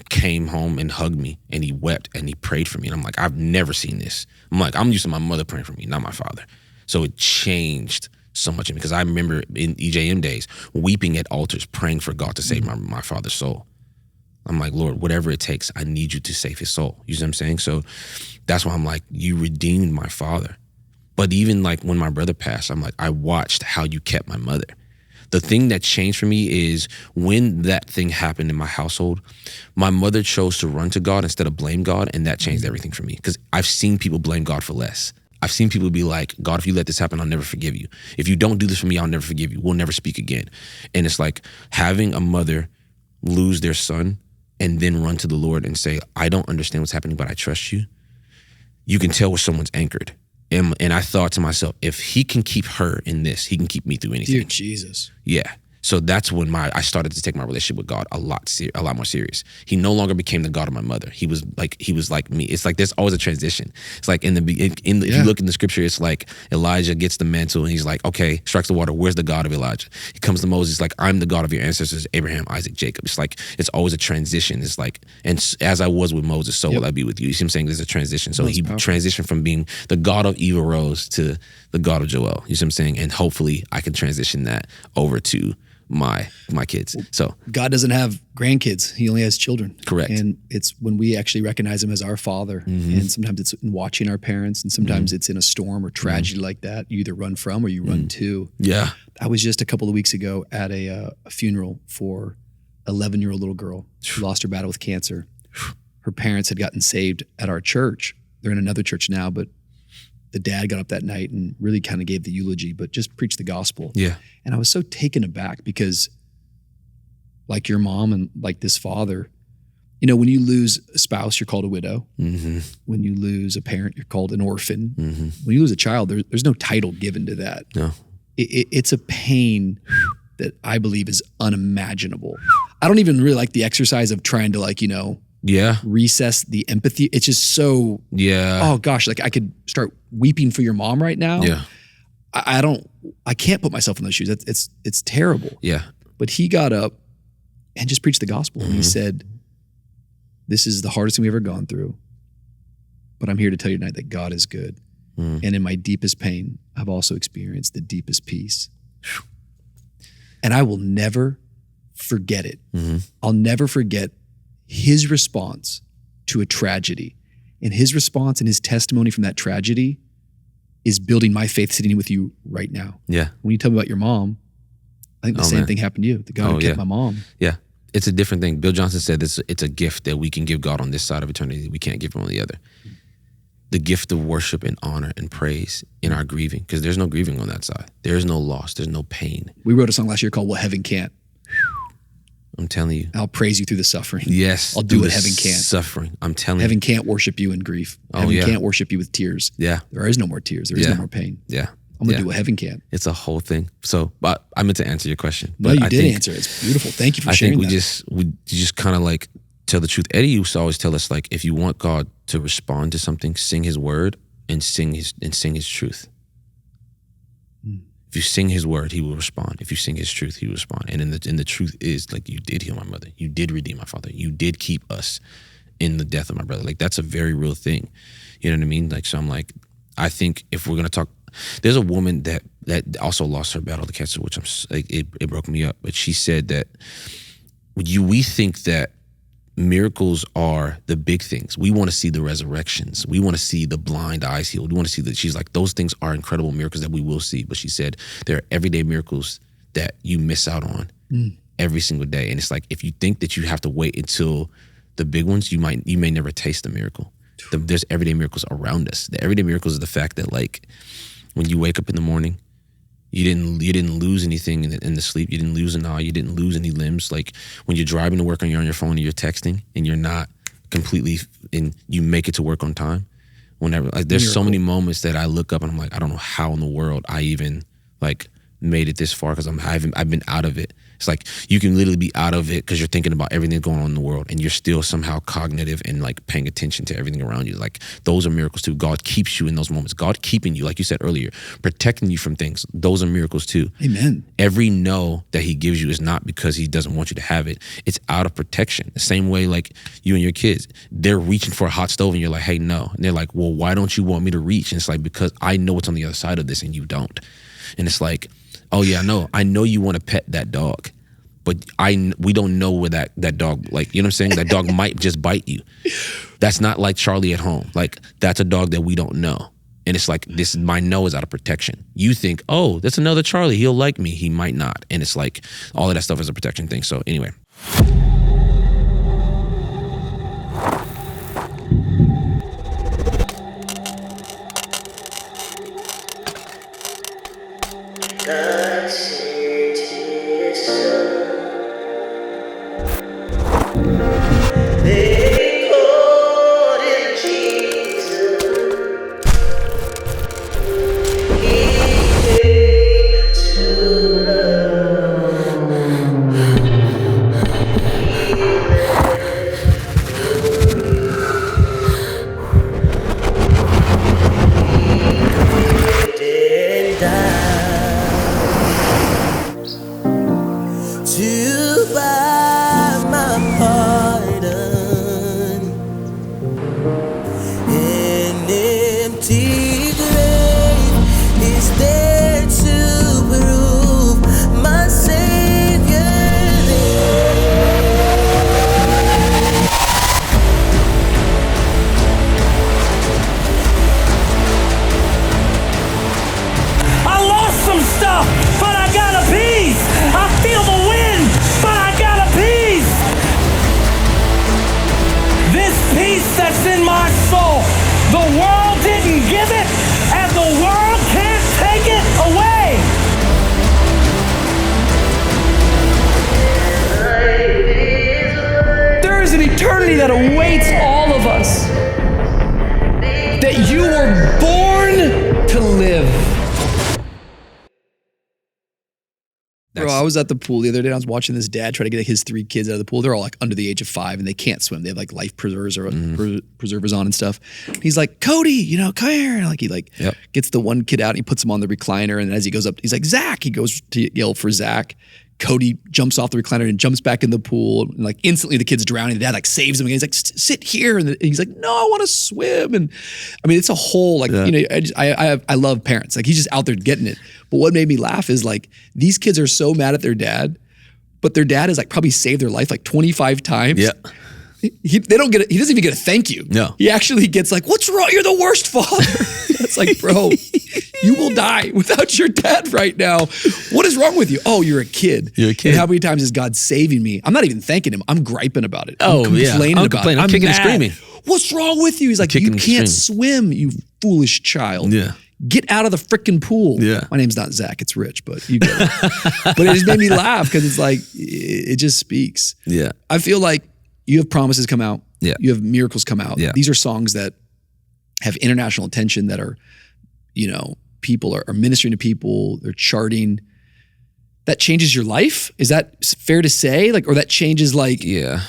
came home and hugged me and he wept and he prayed for me. And I'm like, I've never seen this. I'm like, I'm used to my mother praying for me, not my father. So it changed so much in me because I remember in EJM days weeping at altars, praying for God to save my father's soul. I'm like, Lord, whatever it takes, I need you to save his soul. You see what I'm saying? So that's why I'm like, you redeemed my father. But even like when my brother passed, I'm like, I watched how you kept my mother. The thing that changed for me is when that thing happened in my household, my mother chose to run to God instead of blame God, and that changed everything for me. Because I've seen people blame God for less. I've seen people be like, God, if you let this happen, I'll never forgive you. If you don't do this for me, I'll never forgive you. We'll never speak again. And it's like having a mother lose their son and then run to the Lord and say, I don't understand what's happening, but I trust you. You can tell where someone's anchored. And I thought to myself, if he can keep her in this, he can keep me through anything. Dear Jesus. Yeah. So that's when I started to take my relationship with God a lot more serious. He no longer became the God of my mother. He was like me. It's like there's always a transition. It's like if you look in the scripture, it's like Elijah gets the mantle and he's like, okay, strikes the water. Where's the God of Elijah? He comes to Moses, like, I'm the God of your ancestors, Abraham, Isaac, Jacob. It's like, it's always a transition. It's like, and as I was with Moses, so will I be with you. You see what I'm saying? There's a transition. So he transitioned from being the God of Eva Rose to the God of Joel. You see what I'm saying? And hopefully I can transition that over to my kids. So God doesn't have grandkids. He only has children. Correct. And it's when we actually recognize him as our father. And sometimes it's in watching our parents, and sometimes it's in a storm or tragedy like that. You either run from or you run to. Yeah. I was just a couple of weeks ago at a funeral for an 11-year-old little girl who lost her battle with cancer. Her parents had gotten saved at our church. They're in another church now, but the dad got up that night and really kind of gave the eulogy, but just preached the gospel. Yeah. And I was so taken aback because like your mom and like this father. You know, when you lose a spouse, you're called a widow. Mm-hmm. When you lose a parent, you're called an orphan. Mm-hmm. When you lose a child, there's no title given to that. No. It's a pain that I believe is unimaginable. I don't even really like the exercise of trying to like, you know, recess the empathy. It's just so, oh gosh, like I could start weeping for your mom right now. Yeah. I can't put myself in those shoes. It's terrible. Yeah. But he got up and just preached the gospel. And he said, this is the hardest thing we've ever gone through, but I'm here to tell you tonight that God is good. And in my deepest pain, I've also experienced the deepest peace. And I will never forget it. I'll never forget his response to a tragedy. And his response and his testimony from that tragedy is building my faith sitting with you right now. Yeah. When you tell me about your mom, I think the same thing happened to you. The God who kept my mom. Yeah. It's a different thing. Bill Johnson said it's a gift that we can give God on this side of eternity. We can't give him on the other. The gift of worship and honor and praise in our grieving, because there's no grieving on that side. There's no loss. There's no pain. We wrote a song last year called What Heaven Can't. I'm telling you. I'll praise you through the suffering. Yes. I'll do what heaven can't. Suffering. I'm telling you. Heaven can't worship you in grief. Heaven can't worship you with tears. Yeah. There is no more tears. There is no more pain. Yeah. I'm going to do what heaven can. It's a whole thing. So, but I meant to answer your question. No, you did answer it. It's beautiful. Thank you for sharing that. I think we just kind of like tell the truth. Eddie used to always tell us, like, if you want God to respond to something, sing his word and sing his truth. If you sing his word, he will respond. If you sing his truth, he will respond. And in the truth is, like, you did heal my mother. You did redeem my father. You did keep us in the death of my brother. Like, that's a very real thing. You know what I mean? Like, so I'm like, I think if we're going to talk, there's a woman that also lost her battle to cancer, which it broke me up. But she said that we think that miracles are the big things. We want to see the resurrections. We want to see the blind eyes healed. We want to see that. She's like, those things are incredible miracles that we will see. But she said there are everyday miracles that you miss out on every single day. And it's like, if you think that you have to wait until the big ones, you may never taste the miracle. There's everyday miracles around us. The everyday miracles is the fact that, like, when you wake up in the morning, you didn't lose anything in the sleep. You didn't lose an eye. You didn't lose any limbs. Like, when you're driving to work and you're on your phone and you're texting and you're not completely, and you make it to work on time. Whenever, like, there's so many moments that I look up and I'm like, I don't know how in the world I even, like, made it this far, because I've been out of it. It's like you can literally be out of it because you're thinking about everything going on in the world, and you're still somehow cognitive and, like, paying attention to everything around you. Like, those are miracles too. God keeps you in those moments. God keeping you, like you said earlier, protecting you from things. Those are miracles too. Amen. Every no that he gives you is not because he doesn't want you to have it. It's out of protection. The same way, like, you and your kids, they're reaching for a hot stove and you're like, hey, no. And they're like, well, why don't you want me to reach? And it's like, because I know what's on the other side of this and you don't. And it's like, oh yeah, I know you want to pet that dog, but we don't know where that dog, like, you know what I'm saying? That dog might just bite you. That's not like Charlie at home. Like, that's a dog that we don't know. And it's like, my no is out of protection. You think, oh, that's another Charlie. He'll like me. He might not. And it's like, all of that stuff is a protection thing. So anyway. that awaits all of us. That you were born to live. Bro, I was at the pool the other day. I was watching this dad try to get his 3 kids out of the pool. They're all like under the age of 5 and they can't swim. They have like life preservers or preservers on and stuff. He's like, Cody, come here. And like he gets the one kid out and he puts him on the recliner. And as he goes up, he's like, Zach. He goes to yell for Zach. Cody jumps off the recliner and jumps back in the pool. And like instantly the kid's drowning. The dad like saves him again. He's like, sit here. And he's like, no, I want to swim. And I mean, it's a whole like, I love parents. Like he's just out there getting it. But what made me laugh is like, these kids are so mad at their dad, but their dad has like probably saved their life like 25 times. Yeah. He doesn't even get a thank you. No. He actually gets like, what's wrong? You're the worst father. It's like, bro, you will die without your dad right now. What is wrong with you? Oh, you're a kid. You're a kid. And how many times is God saving me? I'm not even thanking him. I'm griping about it. I'm complaining about it. I'm kicking and screaming. What's wrong with you? He's like, you can't swim, you foolish child. Yeah. Get out of the freaking pool. Yeah. My name's not Zach, it's Rich, but you get it. But it just made me laugh because it's like, it just speaks. Yeah. I feel like you have promises come out. Yeah. You have miracles come out. Yeah. These are songs that have international attention that are, people are ministering to people, they're charting. That changes your life? Is that fair to say? Like, or that changes like, yeah.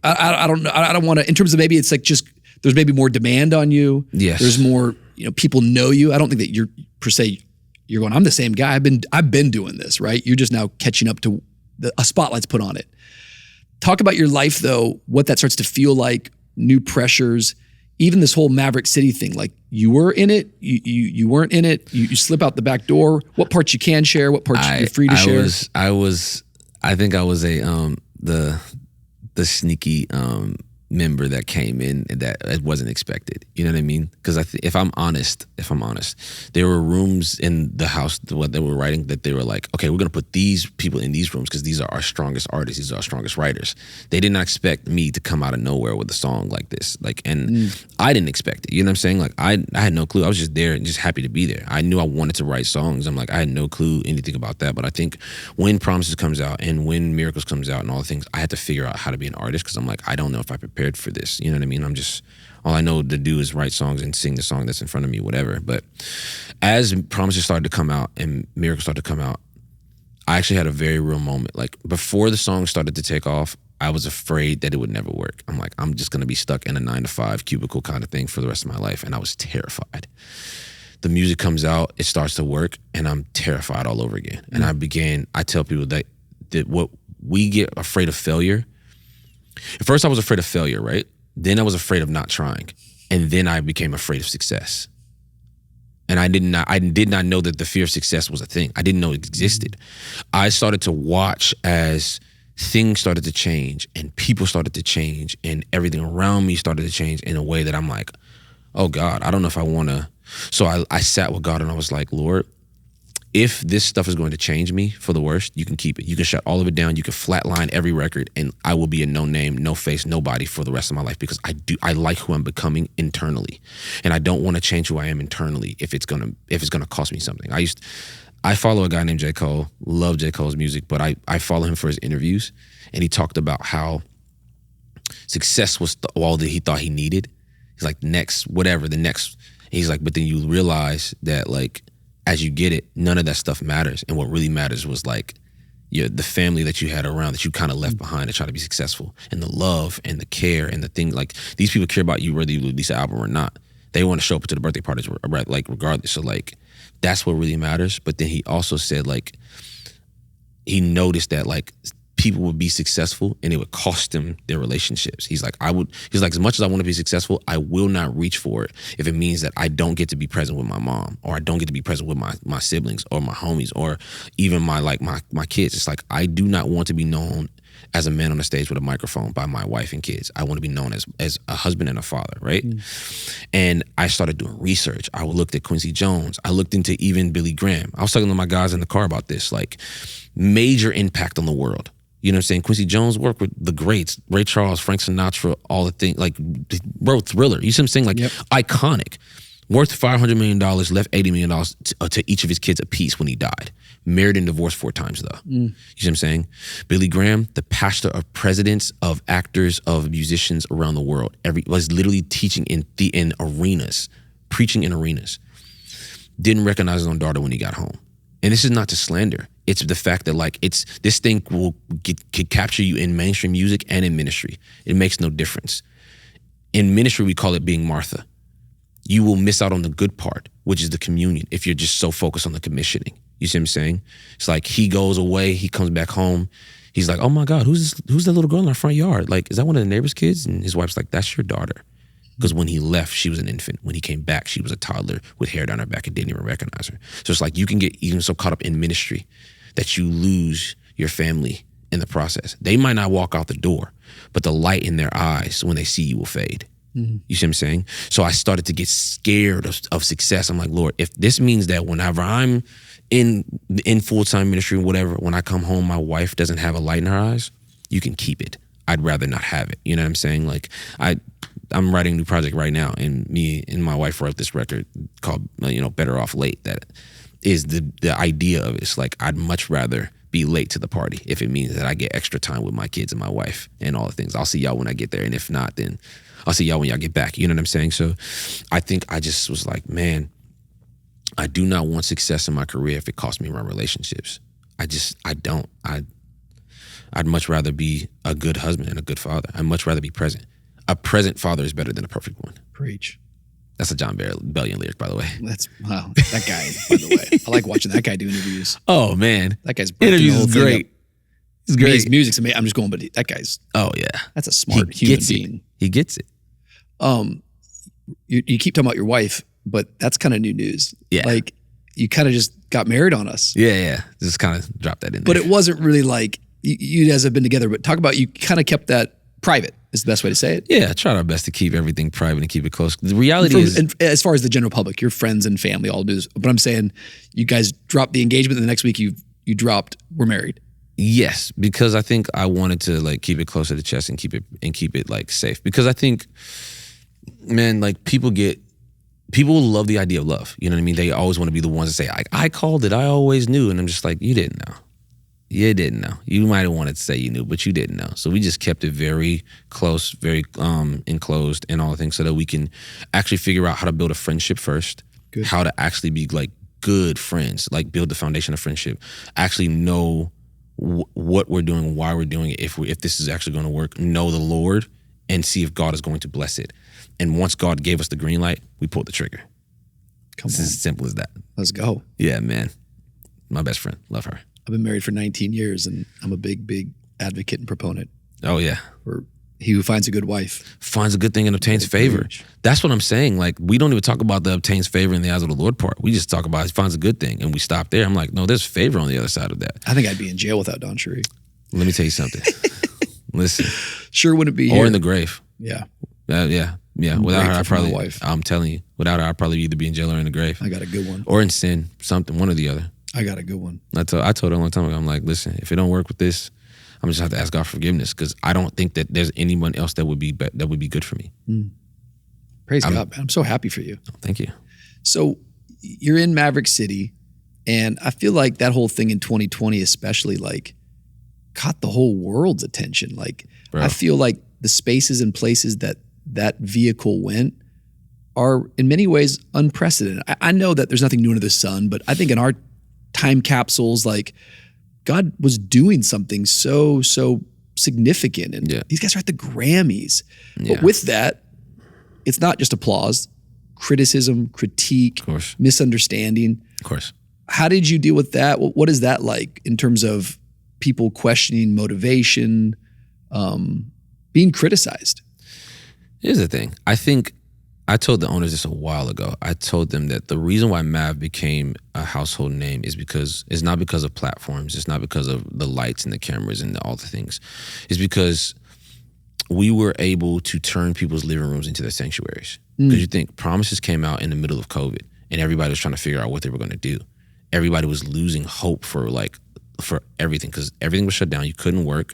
I don't know. I don't want to, in terms of maybe it's like just, there's maybe more demand on you. Yes. There's more, people know you. I don't think that you're per se, you're going, I'm the same guy. I've been doing this, right? You're just now catching up to a spotlight's put on it. Talk about your life though, what that starts to feel like, new pressures, even this whole Maverick City thing. Like you were in it, you weren't in it, you slip out the back door. What parts you can share, what parts you're free to share? I think I was the sneaky member that came in that it wasn't expected. You know what I mean? Because if I'm honest, there were rooms in the house what they were writing that they were like, okay, we're gonna put these people in these rooms because these are our strongest artists, these are our strongest writers. They did not expect me to come out of nowhere with a song like this. I didn't expect it. You know what I'm saying? Like I had no clue. I was just there and just happy to be there. I knew I wanted to write songs. I'm like, I had no clue anything about that. But I think when Promises comes out and when Miracles comes out and all the things, I had to figure out how to be an artist because I'm like, I don't know if I prepared for this. You know what I mean? All I know to do is write songs and sing the song that's in front of me, whatever. But as Promises started to come out and Miracles started to come out, I actually had a very real moment. Like before the song started to take off, I was afraid that it would never work. I'm like, I'm just gonna be stuck in a 9-to-5 cubicle kind of thing for the rest of my life. And I was terrified. The music comes out, it starts to work, and I'm terrified all over again. And I tell people that what we get afraid of failure. At first I was afraid of failure, right? Then I was afraid of not trying. And then I became afraid of success. And I did not know that the fear of success was a thing. I didn't know it existed. I started to watch as things started to change and people started to change and everything around me started to change in a way that I'm like, oh God, I don't know if I want to. So I sat with God and I was like, Lord, if this stuff is going to change me for the worst, you can keep it. You can shut all of it down. You can flatline every record and I will be a no name, no face, nobody for the rest of my life because I like who I'm becoming internally. And I don't want to change who I am internally if it's gonna cost me something. I follow a guy named J. Cole, love J. Cole's music, but I follow him for his interviews and he talked about how success was all that he thought he needed. He's like, the next. He's like, but then you realize that like, as you get it, none of that stuff matters. And what really matters was like the family that you had around that you kind of left behind to try to be successful and the love and the care and the thing, like these people care about you whether you release an album or not. They want to show up to the birthday parties like regardless. So like, that's what really matters. But then he also said like, he noticed that like people would be successful and it would cost them their relationships. He's like, as much as I want to be successful, I will not reach for it if it means that I don't get to be present with my mom or I don't get to be present with my siblings or my homies or even my kids. It's like, I do not want to be known as a man on the stage with a microphone by my wife and kids. I want to be known as a husband and a father, right? And I started doing research. I looked at Quincy Jones. I looked into even Billy Graham. I was talking to my guys in the car about this, like major impact on the world. You know what I'm saying? Quincy Jones worked with the greats, Ray Charles, Frank Sinatra, all the things, like wrote Thriller. You see what I'm saying? Like iconic. Worth $500 million, left $80 million to each of his kids apiece when he died. Married and divorced 4 times, though. You see what I'm saying? Billy Graham, the pastor of presidents, of actors, of musicians around the world, was literally teaching in arenas, preaching in arenas. Didn't recognize his own daughter when he got home. And this is not to slander. It's the fact that like this thing could capture you in mainstream music and in ministry. It makes no difference. In ministry, we call it being Martha. You will miss out on the good part, which is the communion, if you're just so focused on the commissioning. You see what I'm saying? It's like he goes away, he comes back home. He's like, oh my God, who's that little girl in our front yard? Like, is that one of the neighbor's kids? And his wife's like, that's your daughter. Because when he left, she was an infant. When he came back, she was a toddler with hair down her back and didn't even recognize her. So it's like you can get even so caught up in ministry that you lose your family in the process. They might not walk out the door, but the light in their eyes when they see you will fade. You see what I'm saying? So I started to get scared of success. I'm like, Lord, if this means that whenever I'm in full-time ministry or whatever, when I come home, my wife doesn't have a light in her eyes, you can keep it. I'd rather not have it. You know what I'm saying? Like I'm writing a new project right now, and me and my wife wrote this record called, Better Off Late. That is the idea of it. It's like, I'd much rather be late to the party if it means that I get extra time with my kids and my wife and all the things. I'll see y'all when I get there. And if not, then I'll see y'all when y'all get back. You know what I'm saying? So I think I just was like, man, I do not want success in my career if it costs me my relationships. I don't. I'd much rather be a good husband and a good father. I'd much rather be present. A present father is better than a perfect one. Preach. That's a John Bellion lyric, by the way. Wow. That guy, by the way. I like watching that guy do interviews. Oh, man. That guy's interviews is great. He's great. His music's amazing. I'm just going, but that guy's. Oh, yeah. That's a smart human being. He gets it. You keep talking about your wife, but that's kind of new news. Yeah. Like, you kind of just got married on us. Yeah. Just kind of dropped that in there. But it wasn't really like, you guys have been together, but talk about, you kind of kept that private, is the best way to say it. Yeah, I tried our best to keep everything private and keep it close. The reality is, and as far as the general public, your friends and family all do this. But I'm saying, you guys dropped the engagement, and the next week you dropped, we're married. Yes, because I think I wanted to like keep it close to the chest and keep it like safe. Because I think, man, like people love the idea of love. You know what I mean? They always want to be the ones to say, I called it, I always knew. And I'm just like, you didn't know. You didn't know. You might have wanted to say you knew, but you didn't know. So we just kept it very close, very enclosed and all the things so that we can actually figure out how to build a friendship first. Good. How to actually be like good friends, like build the foundation of friendship, actually know what we're doing, why we're doing it, if this is actually going to work, know the Lord and see if God is going to bless it. And once God gave us the green light, we pulled the trigger. It's as simple as that. Let's go. Yeah, man. My best friend. Love her. I've been married for 19 years, and I'm a big advocate and proponent. Oh, yeah. For he who finds a good wife. Finds a good thing and obtains favor. That's what I'm saying. Like, we don't even talk about the obtains favor in the eyes of the Lord part. We just talk about he finds a good thing, and we stop there. I'm like, no, there's favor on the other side of that. I think I'd be in jail without Don Cherie. Let me tell you something. Listen. Sure wouldn't be or here. in the grave. Yeah. Yeah. Without her, I probably, I'm telling you, without her, I'd probably either be in jail or in the grave. I got a good one. Or in sin, something, one or the other. I got a good one. I told her a long time ago, I'm like, listen, if it don't work with this, I'm just have to ask God for forgiveness because I don't think that there's anyone else that would be good for me. Praise God, man. I'm so happy for you. Thank you. So you're in Maverick City, and I feel like that whole thing in 2020 especially like caught the whole world's attention. Like, bro. I feel like the spaces and places that vehicle went are in many ways unprecedented. I know that there's nothing new under the sun, but I think in our time capsules, like God was doing something so significant. And these guys are at the Grammys. Yeah. But with that, it's not just applause, criticism, critique, misunderstanding. Of course. How did you deal with that? What is that like in terms of people questioning motivation, being criticized? Here's the thing. I think I told the owners this a while ago. I told them that the reason why Mav became a household name is because it's not because of platforms. It's not because of the lights and the cameras and all the things. It's because we were able to turn people's living rooms into their sanctuaries. Because you think Promises came out in the middle of COVID and everybody was trying to figure out what they were going to do. Everybody was losing hope for everything because everything was shut down. You couldn't work.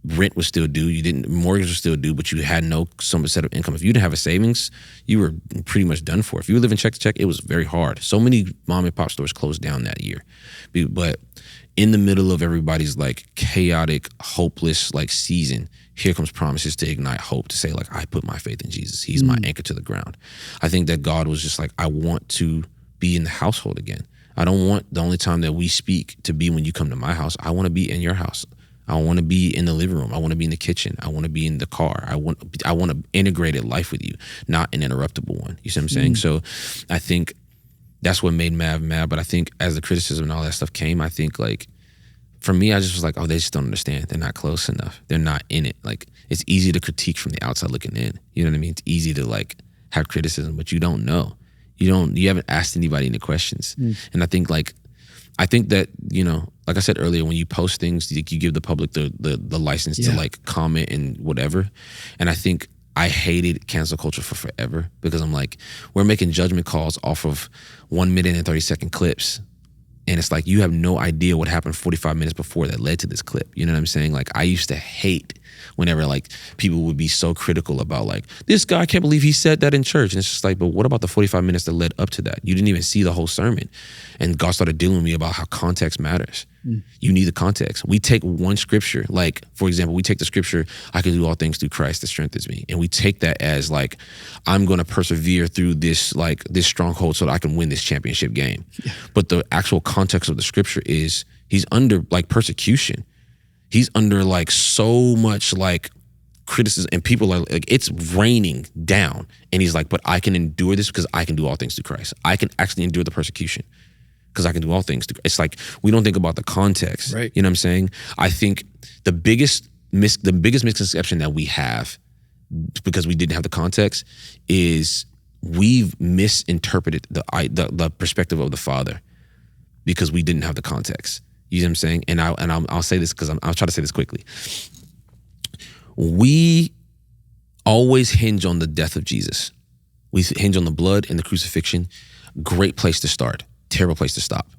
rent was still due, mortgage was still due, but you had no some set of income. If you didn't have a savings, you were pretty much done for. If you were living check to check, it was very hard. So many mom and pop stores closed down that year. But in the middle of everybody's like chaotic, hopeless like season, here comes promises to ignite hope, to say like, I put my faith in Jesus. He's my anchor to the ground. I think that God was just like, I want to be in the household again. I don't want the only time that we speak to be when you come to my house. I want to be in your house. I want to be in the living room. I want to be in the kitchen. I want to be in the car. I want an integrated life with you, not an interruptible one. You see what I'm saying? So I think that's what made Mav mad. But I think as the criticism and all that stuff came, I think like, for me, I just was like, oh, they just don't understand. They're not close enough. They're not in it. Like, it's easy to critique from the outside looking in. You know what I mean? It's easy to like have criticism, but you don't know. You haven't asked anybody any questions. And I think that, you know, like I said earlier, when you post things, you give the public the license to like comment and whatever. And I think I hated cancel culture for forever, because I'm like, we're making judgment calls off of 1 minute and 30-second clips. And it's like, you have no idea what happened 45 minutes before that led to this clip. You know what I'm saying? Like, I used to hate whenever like people would be so critical about like, this guy, I can't believe he said that in church. And it's just like, but what about the 45 minutes that led up to that? You didn't even see the whole sermon. And God started dealing with me about how context matters. You need the context. We take one scripture, like, for example, we take the scripture, I can do all things through Christ that strengthens me. And we take that as like, I'm going to persevere through this, like this stronghold so that I can win this championship game. But the actual context of the scripture is he's under like persecution. He's under like so much like criticism, and people are like, it's raining down. And he's like, but I can endure this because I can do all things through Christ. I can actually endure the persecution because I can do all things. It's like, we don't think about the context. Right. You know what I'm saying? I think the biggest misconception that we have, because we didn't have the context, is we've misinterpreted the perspective of the Father because we didn't have the context. You know what I'm saying? And I'll say this because I'll try to say this quickly. We always hinge on the death of Jesus. We hinge on the blood and the crucifixion. Great place to start. Terrible place to stop.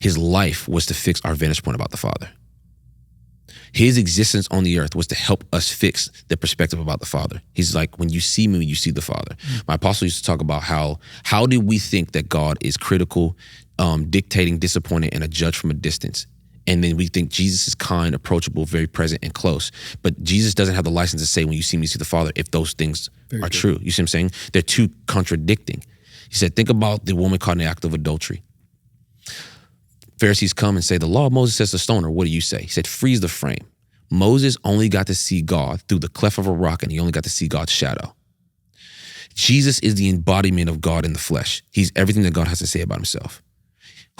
His life was to fix our vantage point about the Father. His existence on the earth was to help us fix the perspective about the Father. He's like, when you see me, you see the Father. My apostle used to talk about how did we think that God is critical, dictating, disappointed, and a judge from a distance. And then we think Jesus is kind, approachable, very present, and close. But Jesus doesn't have the license to say, when you see me, you see the Father, if those things are true. You see what I'm saying? They're too contradicting. He said, think about the woman caught in the act of adultery. Pharisees come and say, the law of Moses says to stone her. What do you say? He said, freeze the frame. Moses only got to see God through the cleft of a rock, and he only got to see God's shadow. Jesus is the embodiment of God in the flesh. He's everything that God has to say about himself.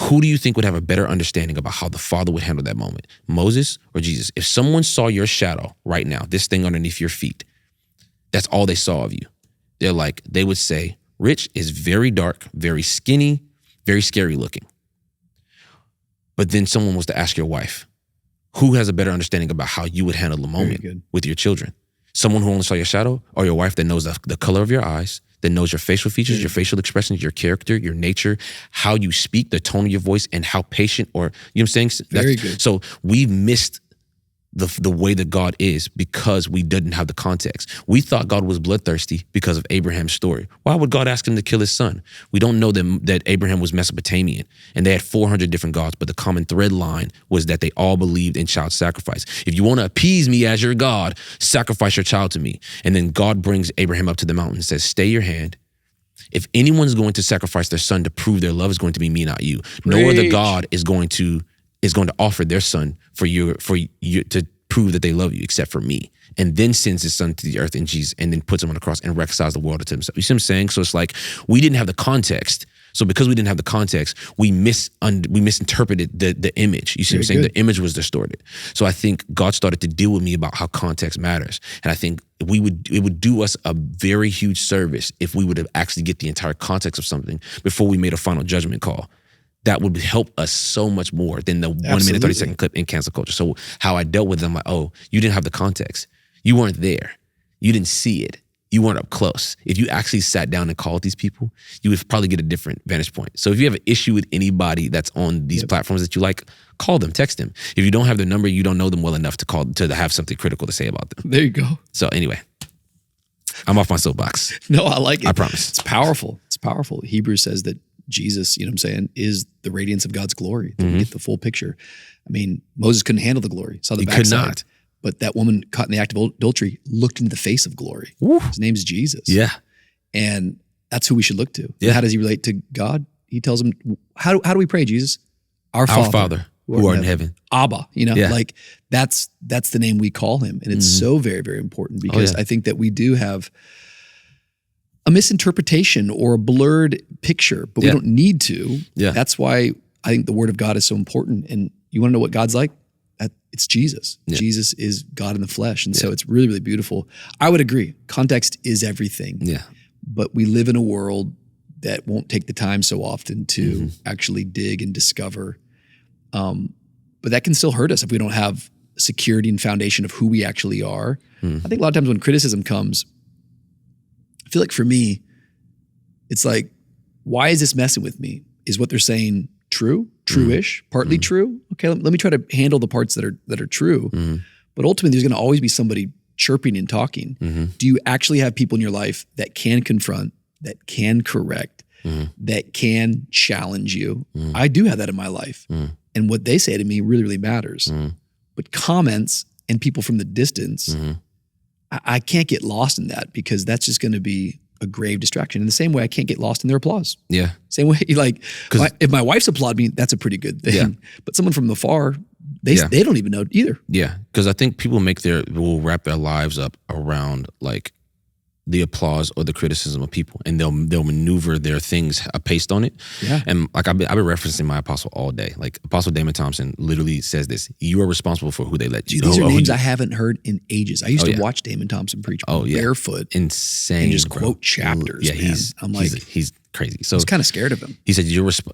Who do you think would have a better understanding about how the Father would handle that moment? Moses or Jesus? If someone saw your shadow right now, this thing underneath your feet, that's all they saw of you. They would say, Rich is very dark, very skinny, very scary looking. But then someone was to ask your wife, who has a better understanding about how you would handle the moment with your children? Someone who only saw your shadow, or your wife that knows the color of your eyes, that knows your facial features, your facial expressions, your character, your nature, how you speak, the tone of your voice, and how patient, or, you know what I'm saying? Very good. So we missed the way that God is because we didn't have the context. We thought God was bloodthirsty because of Abraham's story. Why would God ask him to kill his son? We don't know that Abraham was Mesopotamian and they had 400 different gods, but the common thread line was that they all believed in child sacrifice. If you want to appease me as your God, sacrifice your child to me. And then God brings Abraham up to the mountain and says, stay your hand. If anyone's going to sacrifice their son to prove their love, is going to be me, not you. No other God is going to offer their son for you to prove that they love you, except for me. And then sends his son to the earth in Jesus, and then puts him on the cross and reconciles the world to himself. You see what I'm saying? So it's like, we didn't have the context. So because we didn't have the context, we misinterpreted the image. You see what I'm saying? The image was distorted. So I think God started to deal with me about how context matters. And I think it would do us a very huge service if we would have actually get the entire context of something before we made a final judgment call. That would help us so much more than the 1 minute, 30-second clip in cancel culture. So how I dealt with them, like, oh, you didn't have the context. You weren't there. You didn't see it. You weren't up close. If you actually sat down and called these people, you would probably get a different vantage point. So if you have an issue with anybody that's on these platforms that you like, call them, text them. If you don't have their number, you don't know them well enough to call to have something critical to say about them. There you go. So anyway, I'm off my soapbox. No, I like it. I promise. It's powerful. It's powerful. Hebrews says that Jesus, you know what I'm saying, is the radiance of God's glory. That we get the full picture. I mean, Moses couldn't handle the glory. Saw the backside. He could not. But that woman caught in the act of adultery looked into the face of glory. Woo. His name's Jesus. Yeah. And that's who we should look to. Yeah. And how does he relate to God? He tells him, how do we pray, Jesus? Our Father who art in heaven. Abba, like that's the name we call him. And it's so very, very important because I think that we do have a misinterpretation or a blurred picture, but we don't need to. Yeah. That's why I think the word of God is so important. And you want to know what God's like? It's Jesus. Yeah. Jesus is God in the flesh. And so it's really, really beautiful. I would agree. Context is everything. Yeah. But we live in a world that won't take the time so often to actually dig and discover. But that can still hurt us if we don't have security and foundation of who we actually are. I think a lot of times when criticism comes, I feel like for me, it's like, why is this messing with me? Is what they're saying true? True-ish, partly true. Okay, let me try to handle the parts that are true. But ultimately, there's going to always be somebody chirping and talking. Do you actually have people in your life that can confront, that can correct, that can challenge you? I do have that in my life. And what they say to me really, really matters. But comments and people from the distance, I can't get lost in that because that's just going to be a grave distraction. In the same way, I can't get lost in their applause. Yeah. Same way, like if my wife's applaud me, that's a pretty good thing. Yeah. But someone from afar, they don't even know either. Yeah, because I think people will wrap their lives up around like the applause or the criticism of people, and they'll maneuver their things based on it. Yeah. And like I've been referencing my apostle all day. Like Apostle Damon Thompson literally says this: "You are responsible for who they let you." These are names I haven't heard in ages. I used to watch Damon Thompson preach barefoot, insane, and just quote chapters. Yeah, he's crazy. So I was kind of scared of him. He said,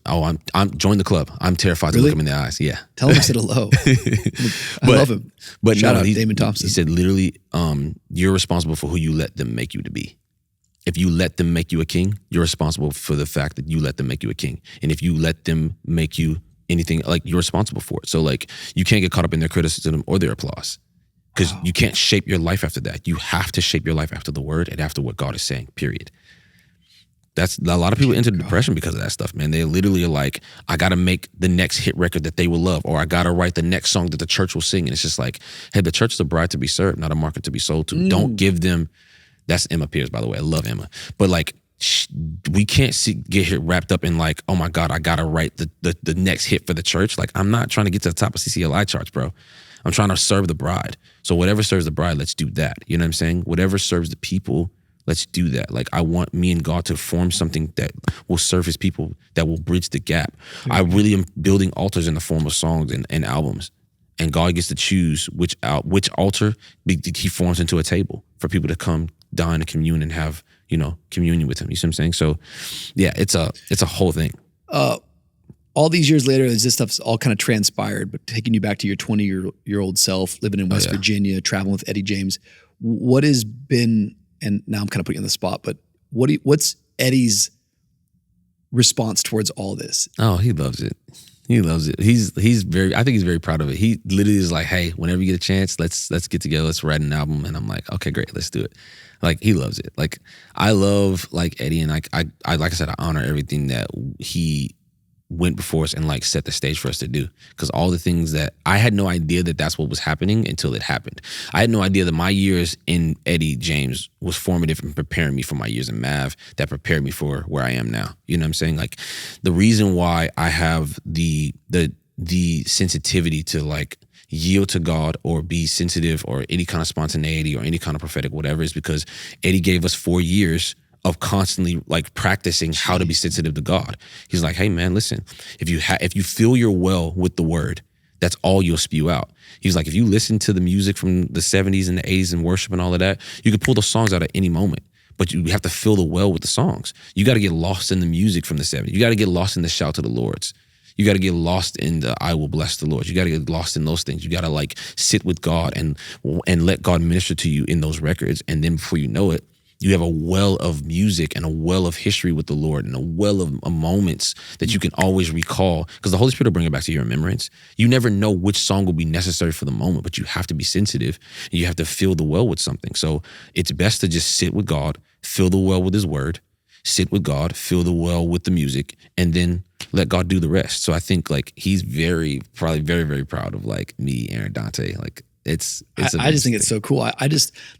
I'm join the club. I'm terrified to look him in the eyes. Yeah. Tell him I said hello. I love him. But Shout out Damon Thompson. He said, literally, you're responsible for who you let them make you to be. If you let them make you a king, you're responsible for the fact that you let them make you a king. And if you let them make you anything, like you're responsible for it. So like you can't get caught up in their criticism or their applause. Because you can't shape your life after that. You have to shape your life after the word and after what God is saying, period. That's a lot of people enter depression because of that stuff, man. They literally are like, I got to make the next hit record that they will love, or I got to write the next song that the church will sing. And it's just like, hey, the church is a bride to be served, not a market to be sold to. Don't give them, that's Emma Pierce, by the way. I love Emma. But like, we can't get wrapped up in like, oh my God, I got to write the next hit for the church. Like, I'm not trying to get to the top of CCLI charts, bro. I'm trying to serve the bride. So whatever serves the bride, let's do that. You know what I'm saying? Whatever serves the people, let's do that. Like, I want me and God to form something that will serve his people, that will bridge the gap. Mm-hmm. I really am building altars in the form of songs and albums. And God gets to choose which altar he forms into a table for people to come, dine, and commune and have, communion with him. You see what I'm saying? So, yeah, it's a whole thing. All these years later, as this stuff's all kind of transpired, but taking you back to your 20-year-old self, living in West Virginia, traveling with Eddie James, what has been, and now I'm kind of putting you on the spot, but what's Eddie's response towards all this? Oh, he loves it. He loves it. I think he's very proud of it. He literally is like, hey, whenever you get a chance, let's get together, let's write an album. And I'm like, okay, great, let's do it. Like, he loves it. Like, I love like Eddie, and like I said, I honor everything that he went before us and like set the stage for us to do. Because all the things that I had no idea that that's what was happening until it happened. I had no idea that my years in Eddie James was formative and preparing me for my years in Mav that prepared me for where I am now. You know what I'm saying? Like, the reason why I have the sensitivity to like yield to God or be sensitive or any kind of spontaneity or any kind of prophetic whatever is because Eddie gave us 4 years of constantly like practicing how to be sensitive to God. He's like, hey man, listen, if you fill your well with the word, that's all you'll spew out. He's like, if you listen to the music from the 70s and the 80s and worship and all of that, you can pull those songs out at any moment, but you have to fill the well with the songs. You got to get lost in the music from the 70s. You got to get lost in the shout to the Lords. You got to get lost in the I will bless the Lord. You got to get lost in those things. You got to like sit with God and let God minister to you in those records. And then before you know it, You have a well of music and a well of history with the Lord and a well of moments that you can always recall, because the Holy Spirit will bring it back to your remembrance. You never know which song will be necessary for the moment, but you have to be sensitive and you have to fill the well with something. So it's best to just sit with God, fill the well with his word, sit with God, fill the well with the music, and then let God do the rest. So I think like he's probably very, very proud of like me, Aaron, Dante. Like I just think it's so cool.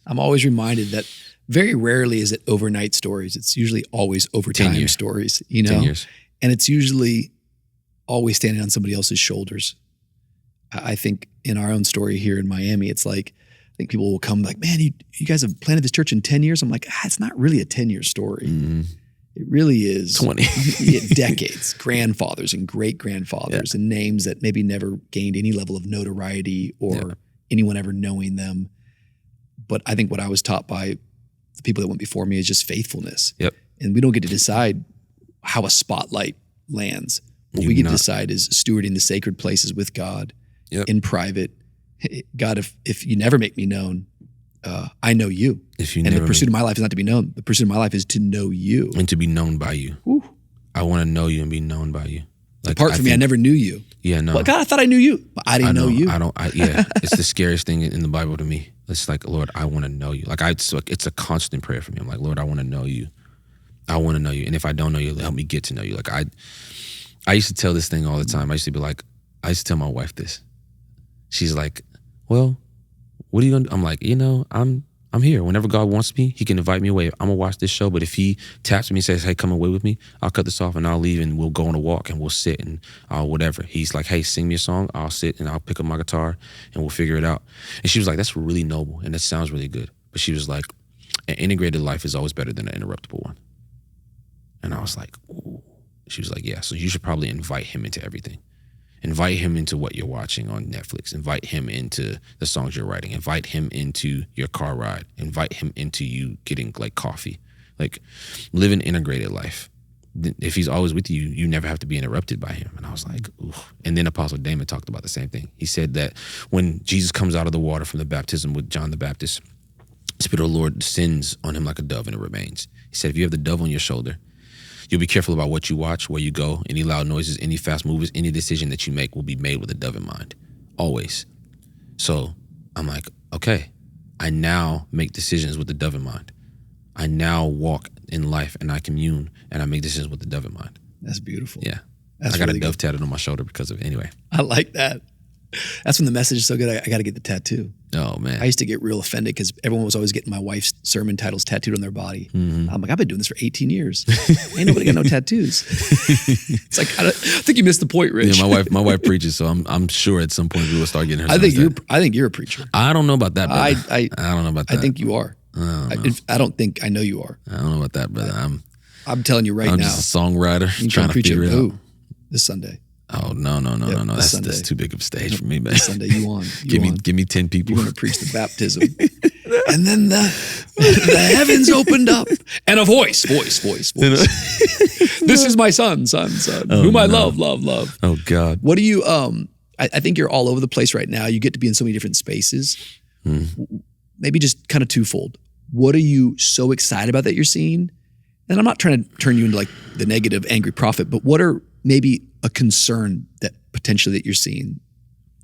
I'm always reminded that very rarely is it overnight stories. It's usually always overtime stories, 10 years. And it's usually always standing on somebody else's shoulders. I think in our own story here in Miami, it's like, I think people will come like, man, you guys have planted this church in 10 years. I'm like, it's not really a 10-year story. Mm-hmm. It really is 20 decades, grandfathers and great grandfathers and names that maybe never gained any level of notoriety or anyone ever knowing them. But I think what I was taught by the people that went before me is just faithfulness. Yep. And we don't get to decide how a spotlight lands. What we get to decide is stewarding the sacred places with God in private. God, if you never make me known, I know you. And the pursuit of my life is not to be known. The pursuit of my life is to know you. And to be known by you. Whew. I want to know you and be known by you. Like, apart from me, I never knew you. Yeah, no. Well, God, I thought I knew you, but I didn't know you. It's the scariest thing in the Bible to me. It's like, Lord, I want to know you. Like it's a constant prayer for me. I'm like, Lord, I want to know you. I want to know you. And if I don't know you, help me get to know you. Like I used to tell this thing all the time. I used to tell my wife this. She's like, well, what are you gonna do? I'm like, I'm here. Whenever God wants me, he can invite me away. I'm gonna watch this show, but if he taps me and says, hey, come away with me, I'll cut this off and I'll leave and we'll go on a walk and we'll sit and whatever. He's like, hey, sing me a song. I'll sit and I'll pick up my guitar and we'll figure it out. And she was like, that's really noble and that sounds really good. But she was like, an integrated life is always better than an interruptible one. And I was like, ooh. She was like, yeah, so you should probably invite him into everything. Invite him into what you're watching on Netflix. Invite him into the songs you're writing. Invite him into your car ride. Invite him into you getting like coffee. Like live an integrated life. If he's always with you, you never have to be interrupted by him. And I was like, ooh. And then Apostle Damon talked about the same thing. He said that when Jesus comes out of the water from the baptism with John the Baptist, the Spirit of the Lord descends on him like a dove and it remains. He said, if you have the dove on your shoulder, you'll be careful about what you watch, where you go, any loud noises, any fast moves, any decision that you make will be made with a dove in mind, always. So I'm like, okay, I now make decisions with the dove in mind. I now walk in life and I commune and I make decisions with the dove in mind. That's beautiful. Yeah. That's I got really a dove tatted on my shoulder because of it. Anyway. I like that. That's when the message is so good. I got to get the tattoo. Oh, man. I used to get real offended because everyone was always getting my wife's sermon titles tattooed on their body. Mm-hmm. I'm like, I've been doing this for 18 years. Ain't nobody got no tattoos. It's like, I think you missed the point, Rich. Yeah, my wife preaches, so I'm sure at some point we will start getting her. I think you're a preacher. I don't know about that, brother. I don't know about that. I think you are. I don't think I know you are. I don't know about that, brother. I'm telling you right now. I'm just a songwriter trying to figure it out. This Sunday. Oh, no. That's too big of a stage for me, man. This Sunday, you on. Give me 10 people. You're going to preach the baptism. And then the heavens opened up and a voice. This is my son, whom I love. Oh, God. What do you, I think you're all over the place right now. You get to be in so many different spaces. Maybe just kind of twofold. What are you so excited about that you're seeing? And I'm not trying to turn you into like the negative, angry prophet, but what are maybe a concern that potentially that you're seeing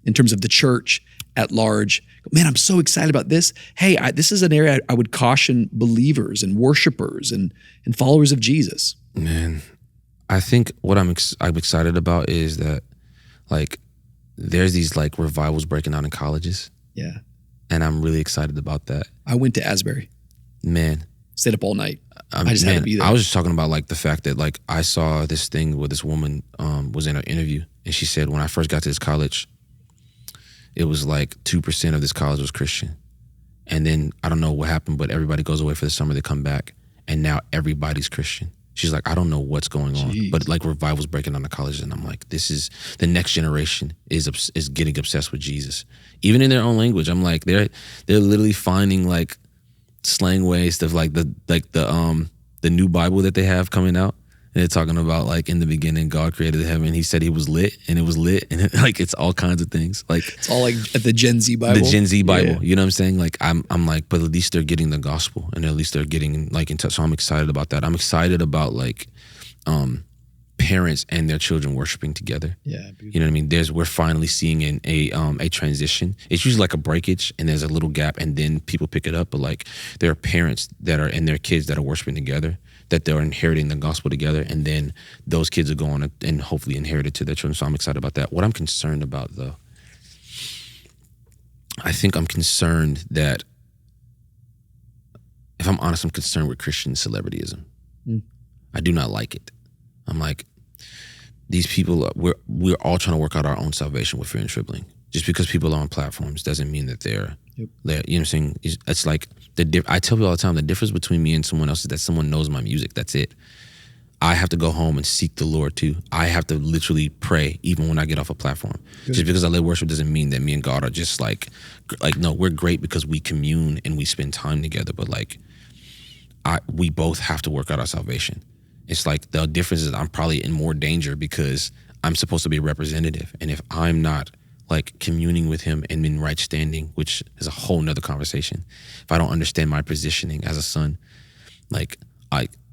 in terms of the church at large? Man, I'm so excited about this. Hey, this is an area I would caution believers and worshipers and followers of Jesus. Man, I think what I'm excited about is that like there's these like revivals breaking out in colleges. Yeah. And I'm really excited about that. I went to Asbury. Man. Stayed up all night. I just had to be there. I was just talking about like the fact that like I saw this thing where this woman was in her interview and she said when I first got to this college, it was like 2% of this college was Christian. And then I don't know what happened, but everybody goes away for the summer, they come back and now everybody's Christian. She's like, I don't know what's going on, but like revival's breaking on the colleges and I'm like, this is the next generation is getting obsessed with Jesus. Even in their own language, I'm like, they're literally finding like slang ways of like the new Bible that they have coming out And they're talking about like in the beginning, God created heaven. He said he was lit, and it was lit, and like it's all kinds of things. Like It's all like at the Gen Z Bible. the Gen Z Bible. Yeah. You know what I'm saying? Like I'm like, but at least they're getting the gospel, and at least they're getting like in touch. So I'm excited about that. I'm excited about like parents and their children worshiping together. Yeah, beautiful. You know what I mean? We're finally seeing a transition. It's usually like a breakage, and there's a little gap, and then people pick it up. But like there are parents that are and their kids that are worshiping together, that they're inheriting the gospel together, and then those kids are going and hopefully inherit it to their children. So I'm excited about that. What I'm concerned about, though, I think I'm concerned that, if I'm honest, I'm concerned with Christian celebrityism. I do not like it. I'm like, these people, we're all trying to work out our own salvation with fear and trembling. Just because people are on platforms doesn't mean that they're you know what I'm saying? It's like, I tell people all the time, the difference between me and someone else is that someone knows my music. That's it. I have to go home and seek the Lord too. I have to literally pray even when I get off a platform. Good. Just because I lead worship doesn't mean that me and God are just like no, we're great because we commune and we spend time together. But like, we both have to work out our salvation. It's like the difference is I'm probably in more danger because I'm supposed to be a representative. And if I'm not like communing with him and in right standing, which is a whole nother conversation, if I don't understand my positioning as a son, like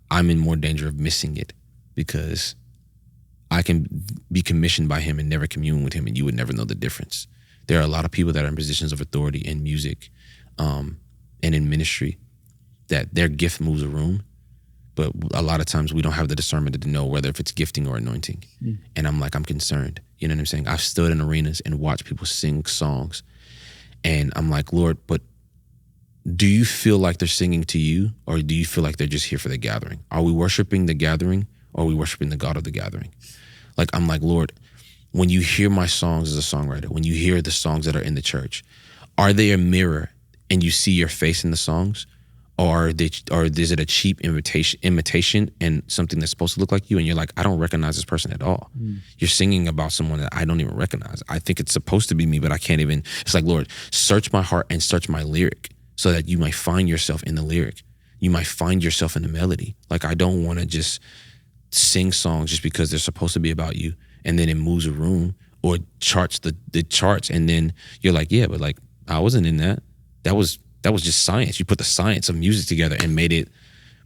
I'm in more danger of missing it, because I can be commissioned by him and never commune with him, and you would never know the difference. There are a lot of people that are in positions of authority in music and in ministry that their gift moves a room, but a lot of times we don't have the discernment to know whether if it's gifting or anointing. And I'm concerned. You know what I'm saying? I've stood in arenas and watched people sing songs, and I'm like, Lord, but do you feel like they're singing to you, or do you feel like they're just here for the gathering? Are we worshiping the gathering, or are we worshiping the God of the gathering? Like, I'm like, Lord, when you hear my songs as a songwriter, when you hear the songs that are in the church, are they a mirror and you see your face in the songs? Or is it a cheap imitation and something that's supposed to look like you, and you're like, I don't recognize this person at all. You're singing about someone that I don't even recognize. I think it's supposed to be me, but I can't even. It's like, Lord, search my heart and search my lyric so that you might find yourself in the lyric. You might find yourself in the melody. Like, I don't want to just sing songs just because they're supposed to be about you, and then it moves a room or charts the charts, and then you're like, yeah, but like, I wasn't in that. That was just science. You put the science of music together and made it.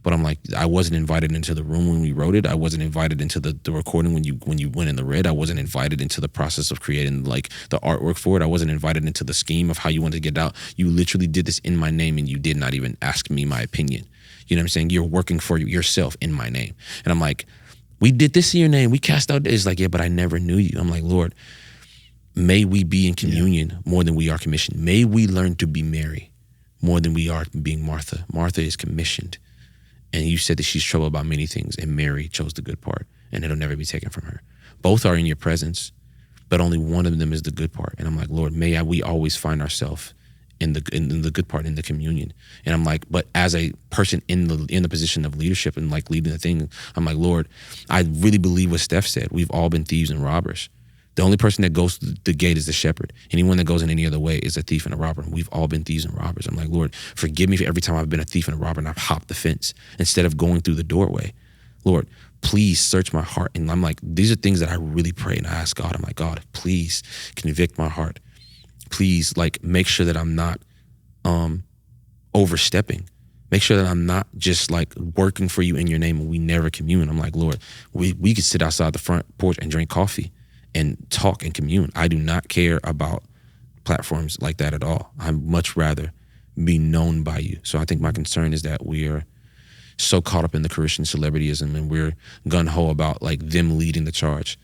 But I'm like, I wasn't invited into the room when we wrote it. I wasn't invited into the recording when you went in the red. I wasn't invited into the process of creating like the artwork for it. I wasn't invited into the scheme of how you wanted to get it out. You literally did this in my name, and you did not even ask me my opinion. You know what I'm saying? You're working for yourself in my name. And I'm like, we did this in your name. We cast out. It's like, yeah, but I never knew you. I'm like, Lord, may we be in communion more than we are commissioned. May we learn to be Mary more than we are being Martha. Martha is commissioned. And you said that she's troubled about many things, and Mary chose the good part, and it'll never be taken from her. Both are in your presence, but only one of them is the good part. And I'm like, Lord, we always find ourselves in the good part, in the communion. And I'm like, but as a person in the position of leadership and like leading the thing, I'm like, Lord, I really believe what Steph said. We've all been thieves and robbers. The only person that goes to the gate is the shepherd. Anyone that goes in any other way is a thief and a robber. And we've all been thieves and robbers. I'm like, Lord, forgive me for every time I've been a thief and a robber and I've hopped the fence instead of going through the doorway. Lord, please search my heart. And I'm like, these are things that I really pray and I ask God. I'm like, God, please convict my heart. Please, like, make sure that I'm not overstepping. Make sure that I'm not just like working for you in your name and we never commune. I'm like, Lord, we could sit outside the front porch and drink coffee and talk and commune. I do not care about platforms like that at all. I'd much rather be known by you. So I think my concern is that we are so caught up in the Christian celebrityism, and we're gung-ho about like them leading the charge.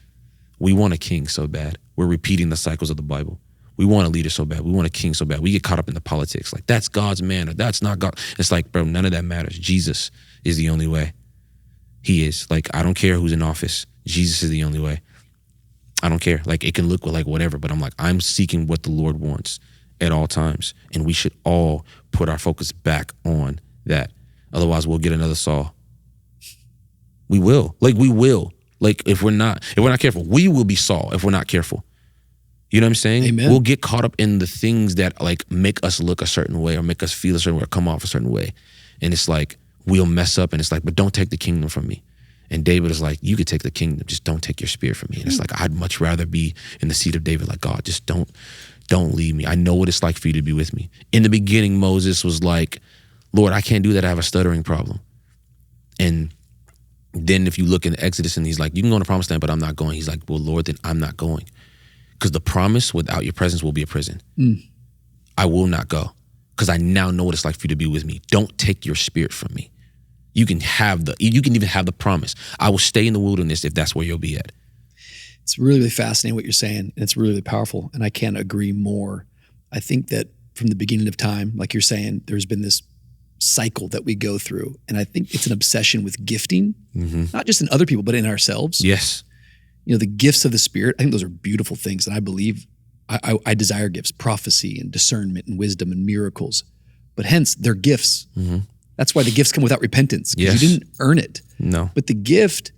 We want a king so bad. We're repeating the cycles of the Bible. We want a leader so bad. We want a king so bad. We get caught up in the politics. Like, that's God's man, or that's not God. It's like, bro, none of that matters. Jesus is the only way. He is. Like, I don't care who's in office. Jesus is the only way. I don't care. Like, it can look like whatever, but I'm like, I'm seeking what the Lord wants at all times. And we should all put our focus back on that. Otherwise, we'll get another Saul. We will. Like, we will. Like, if we're not careful, we will be Saul if we're not careful. You know what I'm saying? Amen. We'll get caught up in the things that like make us look a certain way or make us feel a certain way or come off a certain way. And it's like, we'll mess up, and it's like, but don't take the kingdom from me. And David is like, you could take the kingdom, just don't take your spirit from me. And it's like, I'd much rather be in the seat of David, like, God, just don't leave me. I know what it's like for you to be with me. In the beginning, Moses was like, Lord, I can't do that. I have a stuttering problem. And then if you look in Exodus and he's like, you can go in the promised land, but I'm not going. He's like, well, Lord, then I'm not going. Because the promise without your presence will be a prison. I will not go. Because I now know what it's like for you to be with me. Don't take your spirit from me. You can even have the promise. I will stay in the wilderness if that's where you'll be at. It's really, really fascinating what you're saying. And it's really, really powerful. And I can't agree more. I think that from the beginning of time, like you're saying, there's been this cycle that we go through. And I think it's an obsession with gifting, not just in other people, but in ourselves. Yes. You know, the gifts of the Spirit, I think those are beautiful things. And I believe, I desire gifts, prophecy and discernment and wisdom and miracles. But hence, they're gifts. That's why the gifts come without repentance, because you didn't earn it. No. But the gift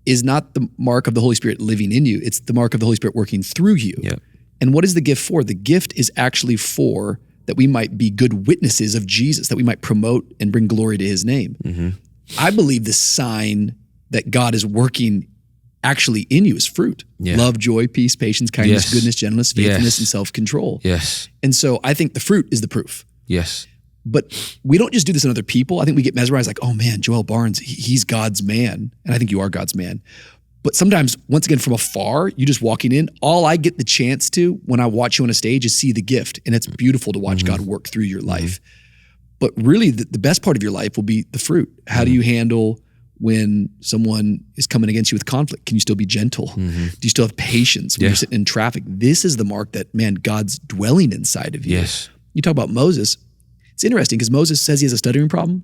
is not the mark of the Holy Spirit living in you. It's the mark of the Holy Spirit working through you. Yep. And what is the gift for? The gift is actually for that we might be good witnesses of Jesus, that we might promote and bring glory to his name. I believe the sign that God is working actually in you is fruit. Love, joy, peace, patience, kindness, goodness, gentleness, faithfulness, and self-control. Yes. And so I think the fruit is the proof. Yes. But we don't just do this in other people. I think we get mesmerized like, oh man, Joel Barnes, he's God's man. And I think you are God's man. But sometimes, once again, from afar, you just walking in, all I get the chance to when I watch you on a stage is see the gift. And it's beautiful to watch God work through your life. But really, the best part of your life will be the fruit. How do you handle when someone is coming against you with conflict? Can you still be gentle? Do you still have patience when you're sitting in traffic? This is the mark that, man, God's dwelling inside of you. Yes. You talk about Moses. It's interesting because Moses says he has a stuttering problem.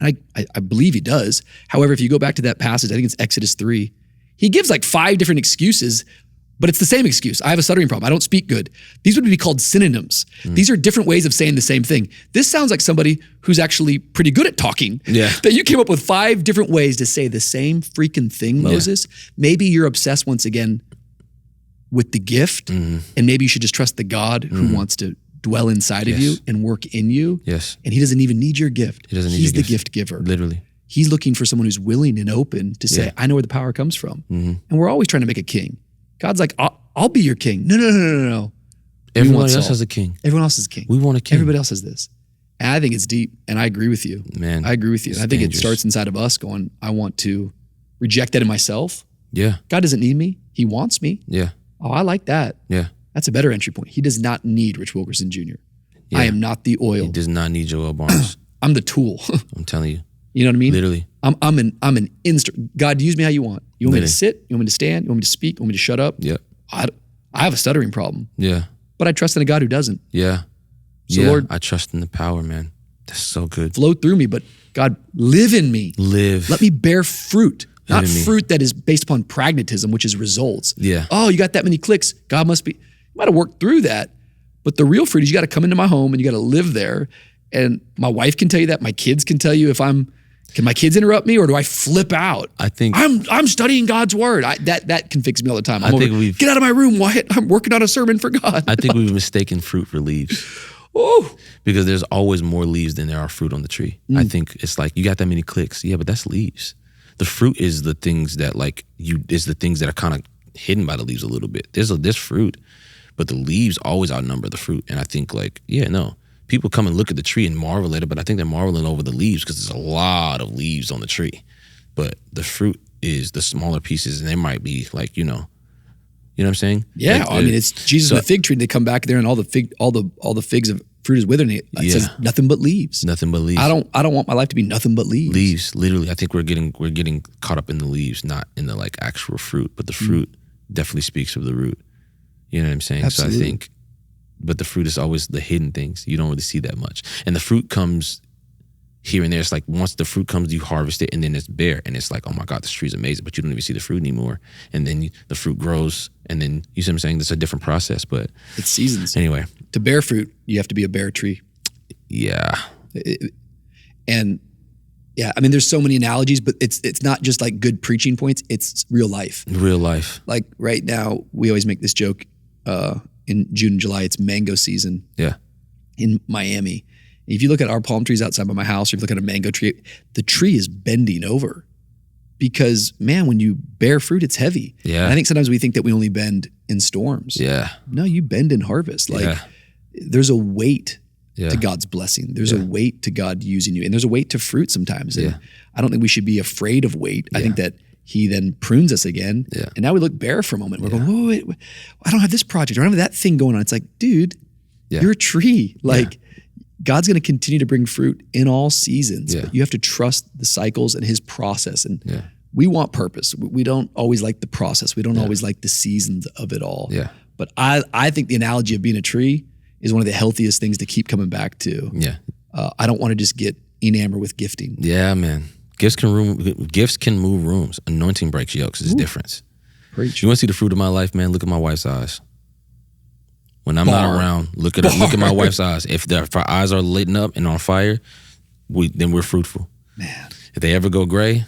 I believe he does. However, if you go back to that passage, I think it's Exodus 3, he gives like 5 different excuses, but it's the same excuse. I have a stuttering problem. I don't speak good. These would be called synonyms. These are different ways of saying the same thing. This sounds like somebody who's actually pretty good at talking. That you came up with 5 different ways to say the same freaking thing, Moses. Maybe you're obsessed once again with the gift, and maybe you should just trust the God who wants to dwell inside of you and work in you. Yes. And he doesn't even need your gift. He's the gift giver. Literally. He's looking for someone who's willing and open to say, I know where the power comes from. And we're always trying to make a king. God's like, I'll be your king. No. Everyone else has a king. Everyone else is king. We want a king. Everybody else has this. And I think it's deep. And I agree with you. Man. I agree with you. I think it starts inside of us going, I want to reject that in myself. Yeah. God doesn't need me. He wants me. Yeah. Oh, I like that. Yeah. That's a better entry point. He does not need Rich Wilkerson Jr. I am not the oil. He does not need Joel Barnes. I'm the tool. I'm telling you. You know what I mean? Literally. I'm an instrument. God, use me how you want. You want me to sit? You want me to stand? You want me to speak? You want me to shut up? Yeah. I have a stuttering problem. Yeah. But I trust in a God who doesn't. Yeah. So Lord, I trust in the power, man. That's so good. Flow through me, but God, live in me. Live. Let me bear fruit. Not fruit that is based upon pragmatism, which is results. Yeah. Oh, you got that many clicks. God must be, you might have worked through that. But the real fruit is you got to come into my home and you got to live there. And my wife can tell you that. My kids can tell you can my kids interrupt me or do I flip out? I think I'm studying God's word. That can fix me all the time. Get out of my room, Wyatt. I'm working on a sermon for God. I think we've mistaken fruit for leaves. Oh. Because there's always more leaves than there are fruit on the tree. I think it's like, you got that many clicks. Yeah, but that's leaves. The fruit is the things that is the things that are kind of hidden by the leaves a little bit. There's fruit, but the leaves always outnumber the fruit. And I think people come and look at the tree and marvel at it, but I think they're marveling over the leaves because there's a lot of leaves on the tree. But the fruit is the smaller pieces, and they might be like, you know what I'm saying? Yeah, I mean, it's Jesus and the fig tree. They come back there, and all the figs of fruit is withering. It says nothing but leaves. Nothing but leaves. I don't want my life to be nothing but leaves. Leaves, literally. I think we're getting caught up in the leaves, not in the like actual fruit. But the fruit definitely speaks of the root. You know what I'm saying? Absolutely. So I think, but the fruit is always the hidden things. You don't really see that much, and the fruit comes here and there. It's like once the fruit comes, you harvest it, and then it's bare, and it's like, oh my God, this tree is amazing, but you don't even see the fruit anymore. And then the fruit grows, and then you see what I'm saying? It's a different process, but it's seasons. Anyway, to bear fruit, you have to be a bare tree. Yeah. And yeah, I mean, there's so many analogies, but it's not just like good preaching points. It's real life. Real life. Like right now, we always make this joke in June and July. It's mango season. Yeah. In Miami. If you look at our palm trees outside by my house, or if you look at a mango tree, the tree is bending over. because man, when you bear fruit, it's heavy. Yeah. And I think sometimes we think that we only bend in storms. Yeah. No, you bend in harvest. Like there's a weight to God's blessing. There's a weight to God using you, and there's a weight to fruit sometimes. And I don't think we should be afraid of weight. I think that he then prunes us again. Yeah. And now we look bare for a moment. We're going, whoa, wait, I don't have this project. I don't have that thing going on. It's like, dude, you're a tree. Like God's going to continue to bring fruit in all seasons, but you have to trust the cycles and his process. And we want purpose. We don't always like the process. We don't always like the seasons of it all. Yeah. But I think the analogy of being a tree is one of the healthiest things to keep coming back to. Yeah. I don't want to just get enamored with gifting. Yeah, man. Gifts can move rooms. Anointing breaks yokes. It's a difference. Preach. You want to see the fruit of my life, man? Look at my wife's eyes. When I'm not around, look at my wife's eyes. If our eyes are lit up and on fire, then we're fruitful. Man. If they ever go gray,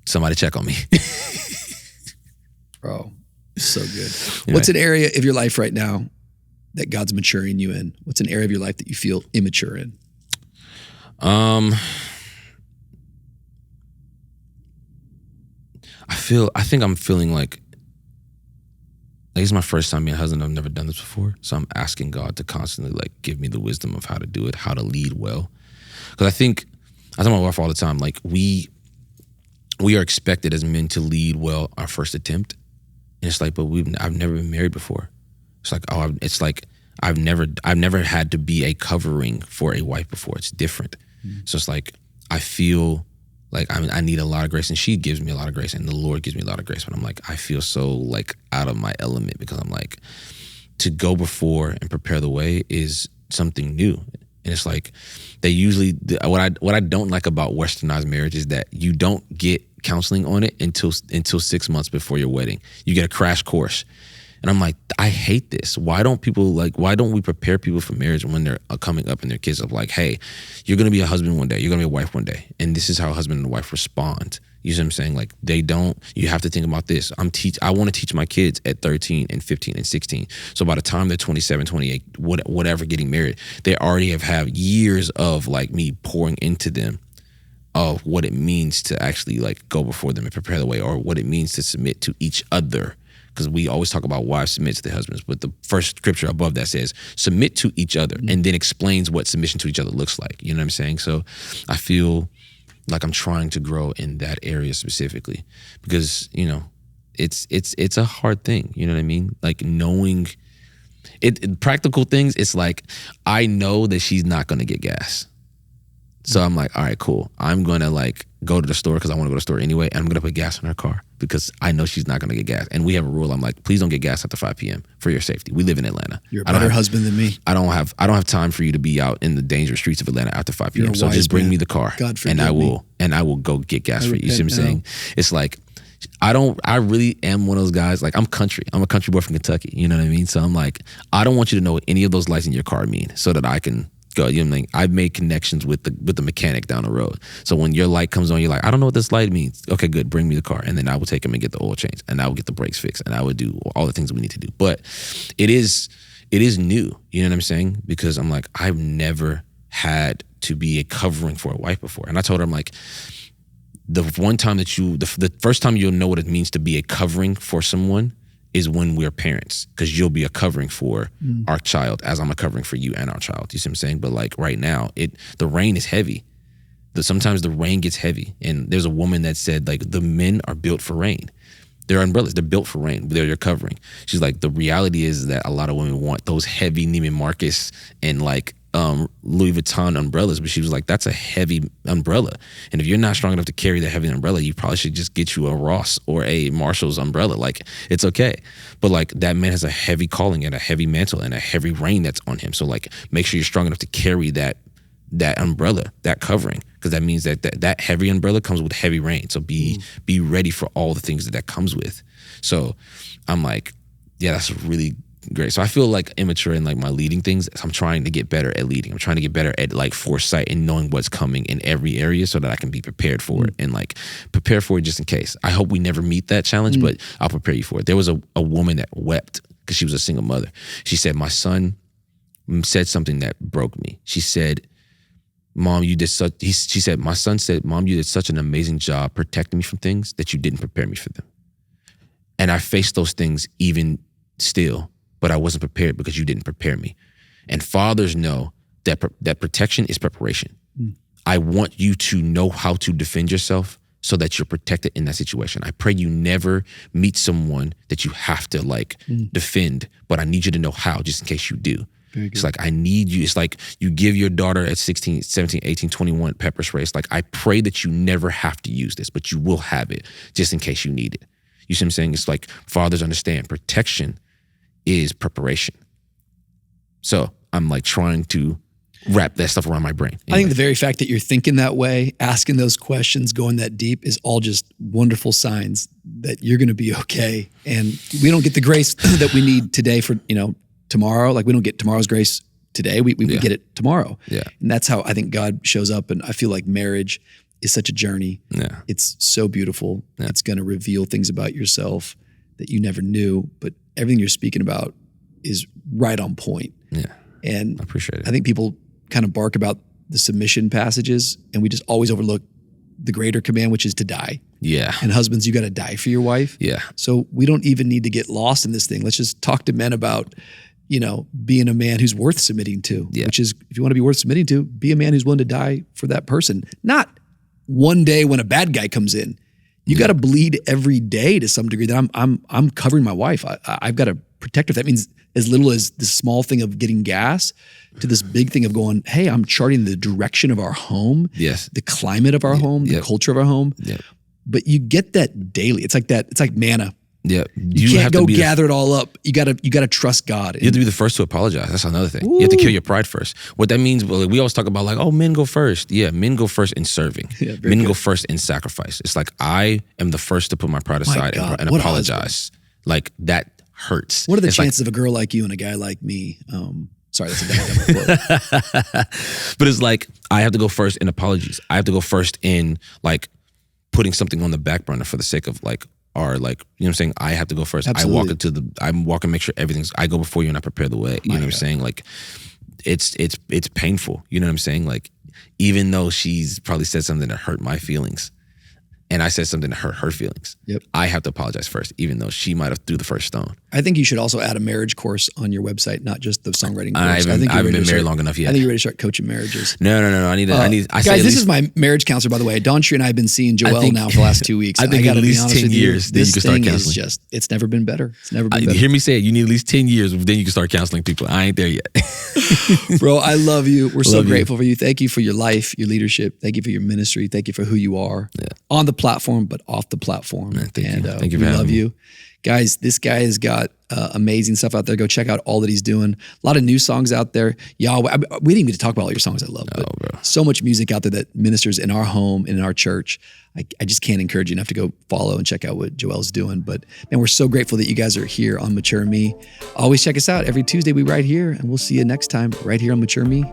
somebody check on me. Bro, so good. Anyway. What's an area of your life right now that God's maturing you in? What's an area of your life that you feel immature in? I think I'm feeling like it's my first time being a husband. I've never done this before. So I'm asking God to constantly like give me the wisdom of how to do it, how to lead well. Because I tell my wife all the time, like we are expected as men to lead well our first attempt. And it's like, but I've never been married before. It's like, I've never had to be a covering for a wife before. It's different. Mm-hmm. So it's like, I feel like I need a lot of grace, and she gives me a lot of grace, and the Lord gives me a lot of grace. But I'm like, I feel so like out of my element, because I'm like, to go before and prepare the way is something new. And it's like, they usually, what I don't like about westernized marriage is that you don't get counseling on it until 6 months before your wedding. You get a crash course. And I'm like, I hate this. Why don't we prepare people for marriage when they're coming up and their kids are like, hey, you're going to be a husband one day, you're going to be a wife one day. And this is how a husband and wife respond. You see what I'm saying? Like you have to think about this. I want to teach my kids at 13 and 15 and 16. So by the time they're 27, 28, whatever, getting married, they already have years of like me pouring into them of what it means to actually like go before them and prepare the way, or what it means to submit to each other. Because we always talk about wives submit to their husbands, but the first scripture above that says submit to each other, and then explains what submission to each other looks like. You know what I'm saying? So I feel like I'm trying to grow in that area specifically, because it's a hard thing. You know what I mean? Like knowing practical things. It's like, I know that she's not going to get gas. So I'm like, all right, cool. I'm going to like go to the store because I want to go to the store anyway. And I'm going to put gas in her car because I know she's not going to get gas. And we have a rule. I'm like, please don't get gas after 5 p.m. for your safety. We live in Atlanta. You're a better husband than me. I don't have time for you to be out in the dangerous streets of Atlanta after 5 p.m. So just bring me the car. God forgive me. And I will go get gas for you. You see what I'm saying? It's like, I really am one of those guys, like I'm country. I'm a country boy from Kentucky. You know what I mean? So I'm like, I don't want you to know what any of those lights in your car mean, so that I can go. You know what I mean? I've made connections with the mechanic down the road. So when your light comes on, you're like, I don't know what this light means. Okay, good. Bring me the car. And then I will take him and get the oil change, and I will get the brakes fixed, and I would do all the things that we need to do. But it is new. You know what I'm saying? Because I'm like, I've never had to be a covering for a wife before. And I told her, I'm like, the first time you'll know what it means to be a covering for someone is when we're parents, because you'll be a covering for our child as I'm a covering for you and our child. You see what I'm saying? But like right now, the rain is heavy. Sometimes the rain gets heavy. And there's a woman that said like the men are built for rain. They're umbrellas. They're built for rain. They're your covering. She's like, the reality is that a lot of women want those heavy Neiman Marcus and like Louis Vuitton umbrellas, but she was like, that's a heavy umbrella, and if you're not strong enough to carry the heavy umbrella, you probably should just get you a Ross or a Marshall's umbrella. Like, it's okay. But like, that man has a heavy calling and a heavy mantle and a heavy rain that's on him. So like, make sure you're strong enough to carry that umbrella, that covering, because that means that heavy umbrella comes with heavy rain. So be ready for all the things that comes with. So I'm like, yeah, that's really great. So I feel like immature in like my leading things. I'm trying to get better at leading. I'm trying to get better at like foresight and knowing what's coming in every area, so that I can be prepared for it, and like prepare for it just in case. I hope we never meet that challenge, but I'll prepare you for it. There was a woman that wept because she was a single mother. She said, my son said something that broke me. She said, Mom, you did such, she said, my son said, Mom, you did such an amazing job protecting me from things that you didn't prepare me for them. And I faced those things even still, but I wasn't prepared because you didn't prepare me. And fathers know that that protection is preparation. I want you to know how to defend yourself so that you're protected in that situation. I pray you never meet someone that you have to defend, but I need you to know how just in case you do. It's like, I need you. It's like you give your daughter at 16, 17, 18, 21 pepper spray. It's like, I pray that you never have to use this, but you will have it just in case you need it. You see what I'm saying? It's like fathers understand protection is preparation. So I'm like trying to wrap that stuff around my brain. Anyway. I think the very fact that you're thinking that way, asking those questions, going that deep is all just wonderful signs that you're going to be okay. And we don't get the grace that we need today for, tomorrow. Like we don't get tomorrow's grace today. We get it tomorrow. Yeah. And that's how I think God shows up. And I feel like marriage is such a journey. Yeah. It's so beautiful. Yeah. It's going to reveal things about yourself that you never knew, but everything you're speaking about is right on point. Yeah. And I appreciate it. I think people kind of bark about the submission passages and we just always overlook the greater command, which is to die. Yeah. And husbands, you got to die for your wife. Yeah. So we don't even need to get lost in this thing. Let's just talk to men about, being a man who's worth submitting to, which is, if you want to be worth submitting to, be a man who's willing to die for that person. Not one day when a bad guy comes in. You got to bleed every day to some degree that I'm covering my wife. I've got to protect her. That means as little as this small thing of getting gas to this big thing of going, hey, I'm charting the direction of our home, the climate of our home, the culture of our home. Yep. But you get that daily. It's like that. It's like manna. Yeah, you can't go gather it all up. You gotta trust God. You have to be the first to apologize. That's another thing. You have to kill your pride first. What that means, we always talk about men go first. Yeah, men go first in serving. Men go first in sacrifice. It's like I am the first to put my pride aside and apologize. Like that hurts. What are the chances of a girl like you and a guy like me? Sorry, that's a bad quote. But it's like I have to go first in apologies. I have to go first in putting something on the back burner for the sake of you know what I'm saying? I have to go first. Absolutely. I'm walking, make sure I go before you and I prepare the way. You know what I'm saying? It's painful. You know what I'm saying? Even though she's probably said something that hurt my feelings and I said something that hurt her feelings, I have to apologize first, even though she might have threw the first stone. I think you should also add a marriage course on your website, not just the songwriting course. I haven't been married long enough yet. I think you're ready to start coaching marriages. No. Guys, this is my marriage counselor, by the way. Dawn Tree and I have been seeing Joelle now for the last 2 weeks. I think at least 10 years, then you can start counseling. It's never been better. It's never been better. Hear me say it. You need at least 10 years, then you can start counseling people. I ain't there yet. Bro, I love you. We're so grateful for you. Thank you for your life, your leadership. Thank you for your ministry. Thank you for who you are on the platform, but off the platform. Man, thank you. Thank you for having me. We love you. Guys, this guy has got amazing stuff out there. Go check out all that he's doing. A lot of new songs out there. Y'all, we didn't even get to talk about all your songs I love, but so much music out there that ministers in our home and in our church. I just can't encourage you enough to go follow and check out what Joelle's doing. But man, we're so grateful that you guys are here on Mature Me. Always check us out. Every Tuesday we right here, and we'll see you next time right here on Mature Me.